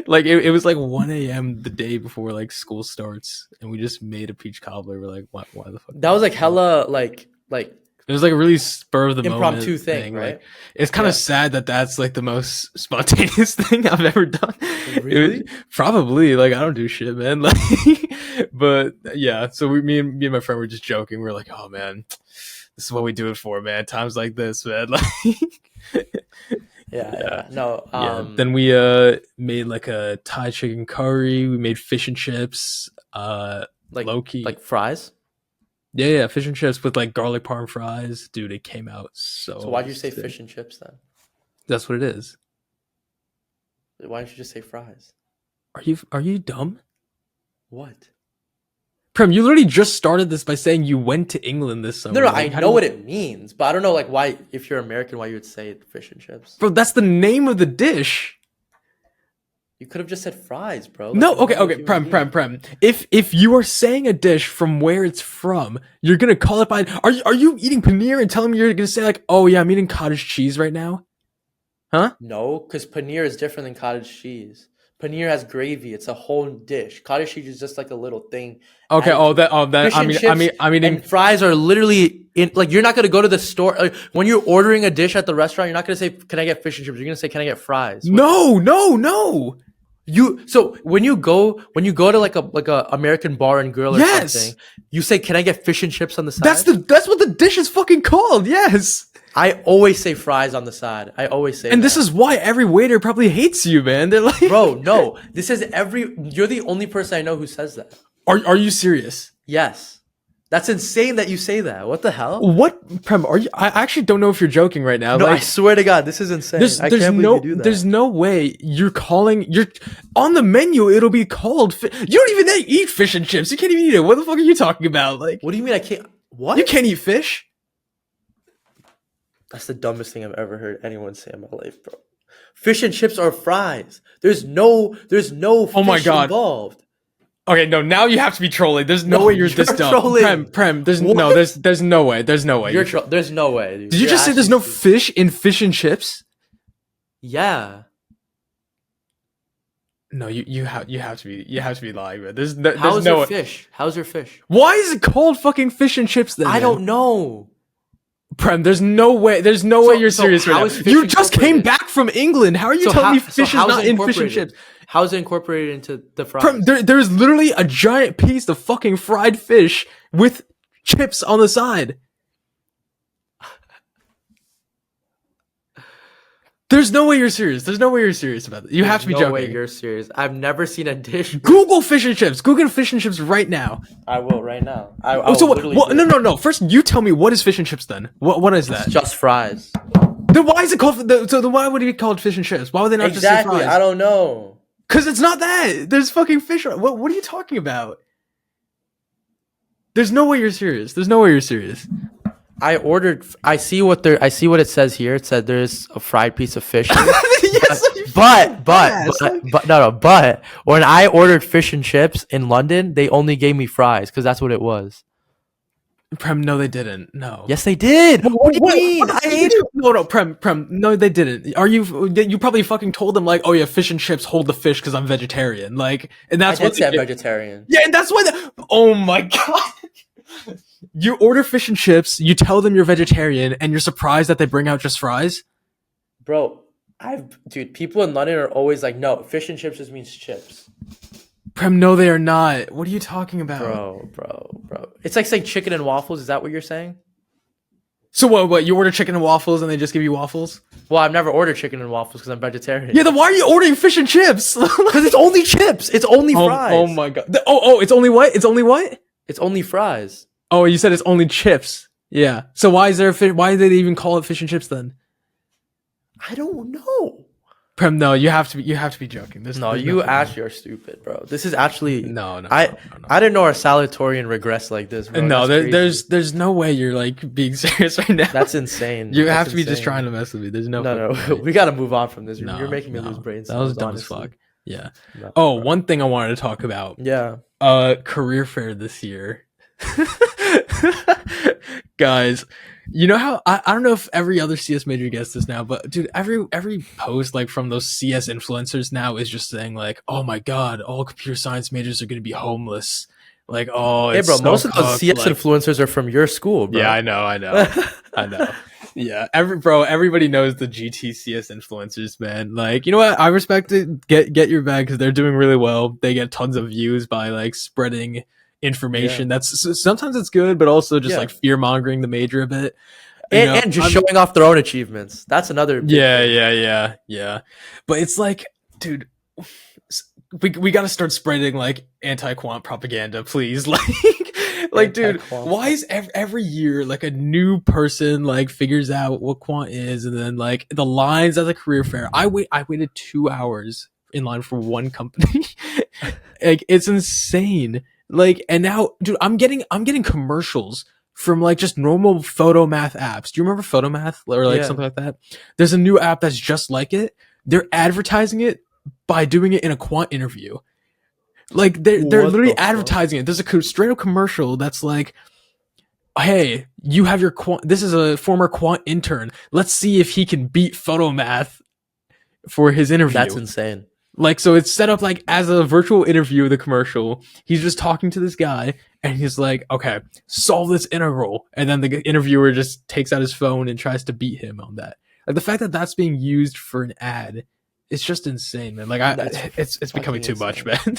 Like it was like 1 a.m. the day before like school starts, and we just made a peach cobbler. We're like, why the fuck That not? was like hella like It was like a really spur of the impromptu moment thing, thing. Like right? it's kind of Yeah. sad that that's like the most spontaneous thing I've ever done. It was Really? probably like I don't do shit, man. Like, but yeah. So me and my friend were just joking. We are like, oh man, this is what we do it for, man. Times like this, man. Like, Yeah, yeah, yeah. No, yeah. Then we made like a Thai chicken curry. We made fish and chips. like Low key, like fries. yeah, yeah, fish and chips with like garlic parm fries, dude. It came out So so why'd you say sick. fish and chips then? That's what it is. Why didn't you just say fries? Are you dumb? What? Prem, you literally just started this by saying you went to England this No, no, summer. I Like, how know do what you, it means, but I don't know like why if you're American why you would say fish and chips. bro? That's the name of the dish. You could have just said fries, bro. Like No, a okay, normal okay, human being. Prem. If you are saying a dish from where it's from, you're gonna call it by. Are you eating paneer and telling me you're gonna say like, oh yeah, I'm eating cottage cheese right now? Huh? No, because paneer is different than cottage cheese. Paneer has gravy. It's a whole dish. Cottage cheese is just like a little thing Okay. added Oh, to it. that. Fish I and mean, I chips mean, I'm eating. and fries are literally in like you're not gonna go to the store like, when you're ordering a dish at the restaurant. You're not gonna say, "Can I get fish and chips?" You're gonna say, "Can I get fries?" What No, no, no. you so when you go to like a American bar and grill or something, Yes, you say, "Can I get fish and chips on the that's side?" that's what the dish is fucking called. Yes. I always say fries on the side. I always say And this that. is why every waiter probably hates you, man. They're like, Bro, no. This is every you're the only person I know who says that. are you serious? Yes. That's insane that you say that. What the hell? What, Prem? Are you? I actually don't know if you're joking right now. No, I Like, swear to God, this is insane. I can't believe you do there's that. no way you're on the menu. It'll be called. You don't even eat fish and chips. You can't even eat it. What the fuck are you talking about? Like, What do you mean I can't? you What? can't eat fish. That's the dumbest thing I've ever heard anyone say in my life, bro. Fish and chips are fries. There's no Oh my fish god. involved. Okay, no. Now you have to be trolling. There's no No, way you're you're this dumb. trolling. Prem. There's no. What? There's no way. There's no way. There's no way, dude. Did you You're just say there's actually no stupid. fish in fish and chips? Yeah. No, you have to be lying, man. There's How's no your way. fish? How's your fish? Why is it called fucking fish and chips then? I man? don't know. Prem, there's no way. There's no way you're So serious how right is now. fish You just came incorporated? back from England. How are you telling me fish is how's not it in fish and incorporated? chips? How's it incorporated into the Prem, fries? there's literally a giant piece of fucking fried fish with chips on the side. There's no way you're serious. There's no way you're serious about it. You have to be no joking. way you're serious. I've never seen a dish. Google fish and chips. Google fish and chips right now. I will right now. I Oh, will so literally what? do No, it. no, no. First, you tell me what is fish and chips then. What is that? It's just fries. Then why is it called? So then why would it be called fish and chips? Why would they not just say Exactly. fries? I don't know. Because it's not that. There's fucking fish. What are you talking about? There's no way you're serious. There's no way you're serious. I ordered. I see what it says here. It said there's a fried piece of fish. Yes, you But ass, like- no. But when I ordered fish and chips in London, they only gave me fries because that's what it was. Prem, no, they didn't. No. Yes, they did. What do you mean? I ate it. No, Prem. No, they didn't. You probably fucking told them like, oh yeah, fish and chips. Hold the fish because I'm vegetarian. Like, and I that's did what say I'm they- vegetarian. Yeah, and that's why. Oh my god. You order fish and chips. You tell them you're vegetarian, and you're surprised that they bring out just fries. Bro, dude, people in London are always like, no, fish and chips just means chips. Prem, no, they are not. What are you talking about? Bro. It's like saying chicken and waffles. Is that what you're saying? So what? You order chicken and waffles, and they just give you waffles? Well, I've never ordered chicken and waffles because I'm vegetarian. Yeah. Then why are you ordering fish and chips? Because it's only chips. It's only Oh fries. my god. It's only what? It's only what? It's only fries. Oh, you said it's only chips. Yeah. So why is there a fish? Why did they even call it fish and chips then? I don't know. Prem, no, you have to be joking. No, there's you nothing wrong. actually are stupid, bro. This is actually No. I didn't know our salutatorian regressed like this, bro. No, That's crazy. there's no way you're like being serious right now. That's insane. You That's have to be just insane. trying to mess with me. There's no No, fucking way. we got to move on from this. No, You're making me no. lose brain That was cells, dumb as honestly. fuck. Yeah. No, Oh, bro. one thing I wanted to talk about. Yeah. Career fair this year. Guys, you know how I don't know if every other CS major gets this now, but dude, every post like from those CS influencers now is just saying like, oh my god, all computer science majors are gonna be homeless. Like, oh, Hey, it's bro. so Most of those cooked. CS Like, influencers are from your school, bro. yeah, I know, I know. Yeah, everybody knows the GTCS influencers, man. Like, you know what? I respect it. Get your bag because they're doing really well. They get tons of views by like spreading information. Yeah. That's sometimes it's good, but also just Yeah. like fear mongering the major a bit. You know, And just I'm- showing off their own achievements. That's another. Big thing. yeah. But it's like, dude, we got to start spreading like anti-quant propaganda, please. Like, dude, Anti-quant. why is every year like a new person like figures out what quant is, and then like the lines at the career fair? I waited 2 hours in line for one company. Like, it's insane. Like, and now, dude, I'm getting commercials from like just normal photo math apps. Do you remember photo math or like Yeah. something like that? There's a new app that's just like it. They're advertising it by doing it in a quant interview. Like they're What literally the fuck? advertising it. There's a straight up commercial that's like, hey, you have your quant. This is a former quant intern. Let's see if he can beat photo math for his interview. That's insane. Like, so it's set up like as a virtual interview. The commercial, he's just talking to this guy, and he's like, "Okay, solve this integral," and then the interviewer just takes out his phone and tries to beat him on that. Like the fact that that's being used for an ad, it's just insane, man. Like it's becoming too much, man.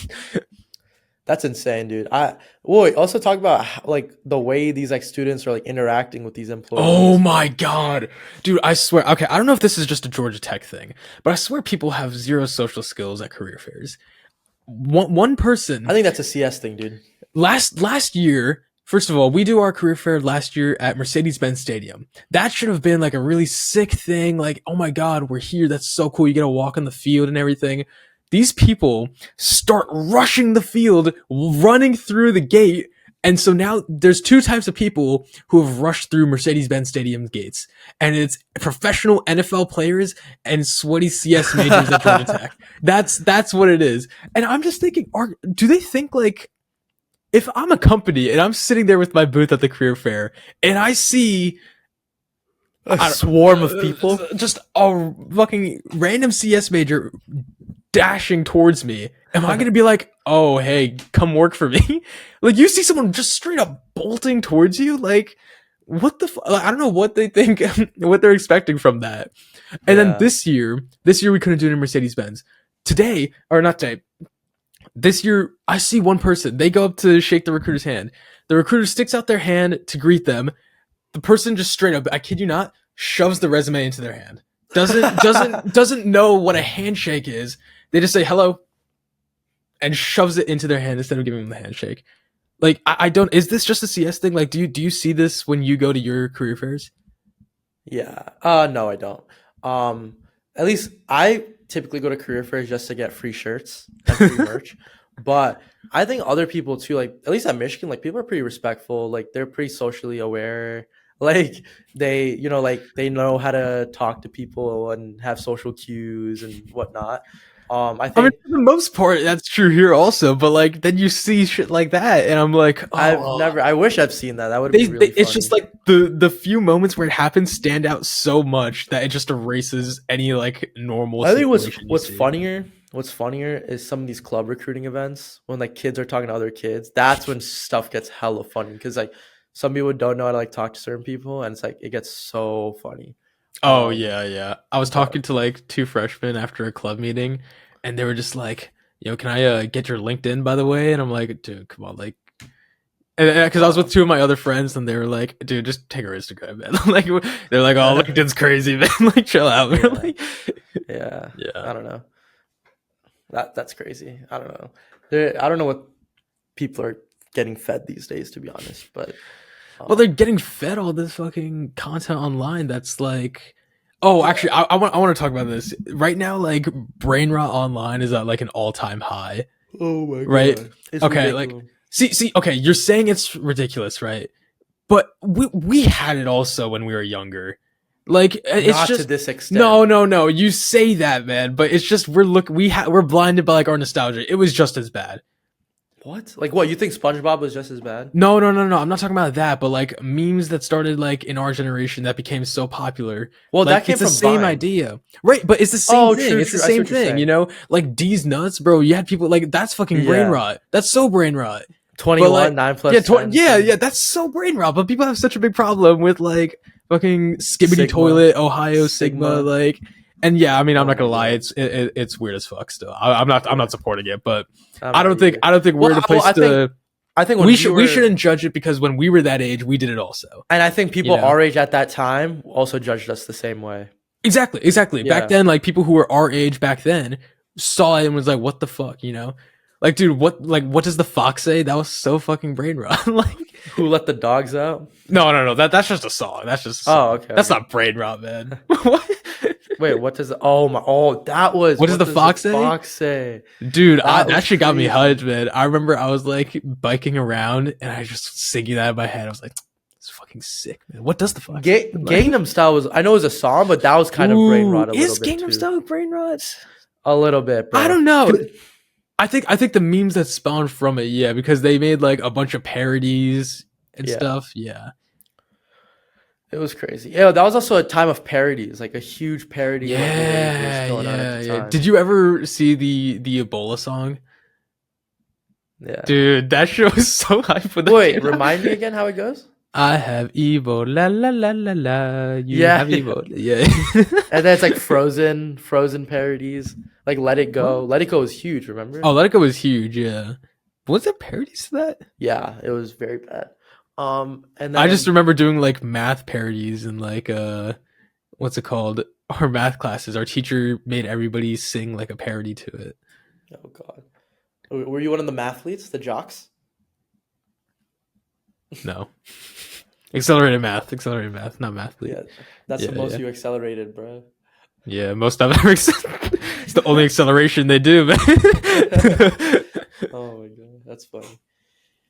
That's insane, dude. Also talk about like the way these like students are like interacting with these employees. Oh my god, dude! I swear. Okay, I don't know if this is just a Georgia Tech thing, but I swear people have zero social skills at career fairs. One person. I think that's a CS thing, dude. Last year, first of all, we do our career fair last year at Mercedes-Benz Stadium. That should have been like a really sick thing. Like, oh my god, we're here. That's so cool. You get to walk on the field and everything. These people start rushing the field, running through the gate. And so now there's two types of people who have rushed through Mercedes-Benz Stadium's gates. And it's professional NFL players and sweaty CS majors at Georgia Tech. That's what it is. And I'm just thinking, do they think like, if I'm a company and I'm sitting there with my booth at the career fair and I see A swarm of people. just a fucking random CS major dashing towards me, am I gonna be like, oh hey, come work for me? Like, you see someone just straight up bolting towards you, like, what the I don't know what they think, what they're expecting from that. And then Yeah. this year we couldn't do it in Mercedes-Benz. Today, or not today, this year I see one person, they go up to shake the recruiter's hand. The recruiter sticks out their hand to greet them. The person just straight up, I kid you not, shoves the resume into their hand. Doesn't know what a handshake is. They just say hello and shoves it into their hand instead of giving them the handshake. Like, I don't, is this just a CS thing? Like, do you see this when you go to your career fairs? Yeah. No, I don't. At least I typically go to career fairs just to get free shirts and free merch. But I think other people too, like at least at Michigan, like people are pretty respectful. Like they're pretty socially aware. Like they, like they know how to talk to people and have social cues and whatnot. I I mean, think for the most part, that's true here also. But like, then you see shit like that, and I'm like, I wish I've seen that. That would be really it's funny. just like the few moments where it happens stand out so much that it just erases any like normal. I think situation you what's see. funnier is some of these club recruiting events when like kids are talking to other kids. That's when stuff gets hella funny because like some people don't know how to like talk to certain people, and it's like it gets so funny. Oh yeah. I was talking to like two freshmen after a club meeting, and they were just like, "Yo, can I get your LinkedIn, by the way?" And I'm like, "Dude, come on, like, And because I was Wow. with two of my other friends, and they were like, "Dude, just take our Instagram, man." Like, they're like, "Oh, LinkedIn's crazy, man. Like, chill out." We're Yeah. like, Yeah. yeah. I don't know. That's crazy. I don't know. I don't know what people are getting fed these days, to be honest. But Well, they're um, getting fed all this fucking content online. That's like, oh, yeah. actually, I want to talk about this right now. Like, brain rot online is at like an all time high, Oh my right? god, it's Okay, like, ridiculous. okay, you're saying it's ridiculous, right? But we had it also when we were younger. Like, it's Not to just this extent. no. You say that, man, but it's just we're blinded by like our nostalgia. It was just as bad. What? Like what? You think SpongeBob was just as bad? No. I'm not talking about that, but like memes that started like in our generation that became so popular. Well, Like that came it's the from same Vine. idea. Right, but it's the same Oh, thing. true, It's the true. I see same what you're thing, saying. Like D's nuts, bro. You had people like that's fucking brain Yeah. rot. That's so brain rot. But 21, like 9 yeah, plus 10, yeah, that's so brain rot. But people have such a big problem with like fucking skibbity Sigma, toilet, Ohio Sigma, Sigma. like and yeah, I mean, I'm Oh not my gonna lie, god. it's weird as fuck. Still, I'm Yeah, not supporting it, but I'm not either. I don't think Well, we're the place to I think when we we were, shouldn't judge it because when we were that age, we did it also. and I think You people know, our age at that time also judged us the same way. exactly. Back Yeah. then, like people who were our age back then saw it and was like, "What the fuck?" You know, like dude, what does the fox say? That was so fucking brain rot. Like, Who let the dogs out? no, that's just a song. That's just a Oh, song. okay, That's okay. not brain rot, man. What? Wait, what does oh my oh that was What does what the does the fox say? fox say? Dude, That that was shit got me crazy. hyped, man. I remember I was like biking around and I just singing that in my head. I was like, "It's fucking sick, man." What does the fox say? Like, Gangnam Style was I know it was a song, but that was kind of brain ooh, rot a little is bit Gangnam too. Style brain rot? A little bit, I bro. don't know. I think the memes that spawned from it, yeah, because they made like a bunch of parodies and Yeah, stuff. Yeah, it was crazy. Yeah, that was also a time of parodies, like a huge parody like wave was going on at the yeah. time. Did you ever see the Ebola song? Yeah. Dude, that shit was so hype when that Wait, came out. remind me again how it goes? I have Ebola, la la la la. You Yeah, have yeah. Ebola, yeah. And then it's like Frozen parodies, like Let It What? Go. Let It Go was huge, remember? Oh, Let It Go was huge, yeah. Was there parodies to that? Yeah, it was very bad. And I just then remember doing like math parodies and like what's it called? Our math classes. Our teacher made everybody sing like a parody to it. oh god, were you one of the mathletes, the jocks? No. Accelerated math, not mathlete. Yeah, that's the Yeah, most yeah. you accelerated, bro. Yeah, most I've ever it's the only acceleration they do, man. Oh my god, that's funny.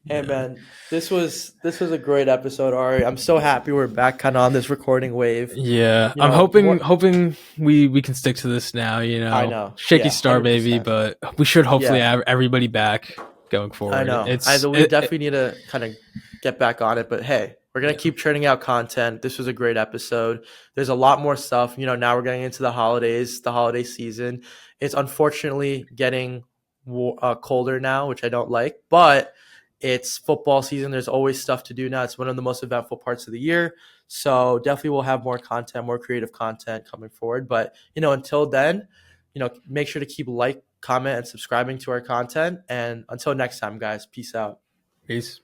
Hey Yeah. man, this was a great episode, Ari. I'm so happy we're back kind of on this recording wave. Yeah. You I'm know what? hoping we can stick to this now, I know. Shaky Yeah, start maybe, 100%. but we should hopefully Yeah, have everybody back going I forward. know. We definitely need to kind of get back on it. But hey, we're gonna Yeah. keep churning out content. This was a great episode. There's a lot more stuff. Now we're getting into the holidays, the holiday season. It's unfortunately getting colder now, which I don't like. But it's football season. There's always stuff to do now. It's one of the most eventful parts of the year. So definitely we'll have more content, more creative content coming forward. But until then, make sure to keep comment and subscribing to our content. And until next time, guys, peace out. Peace.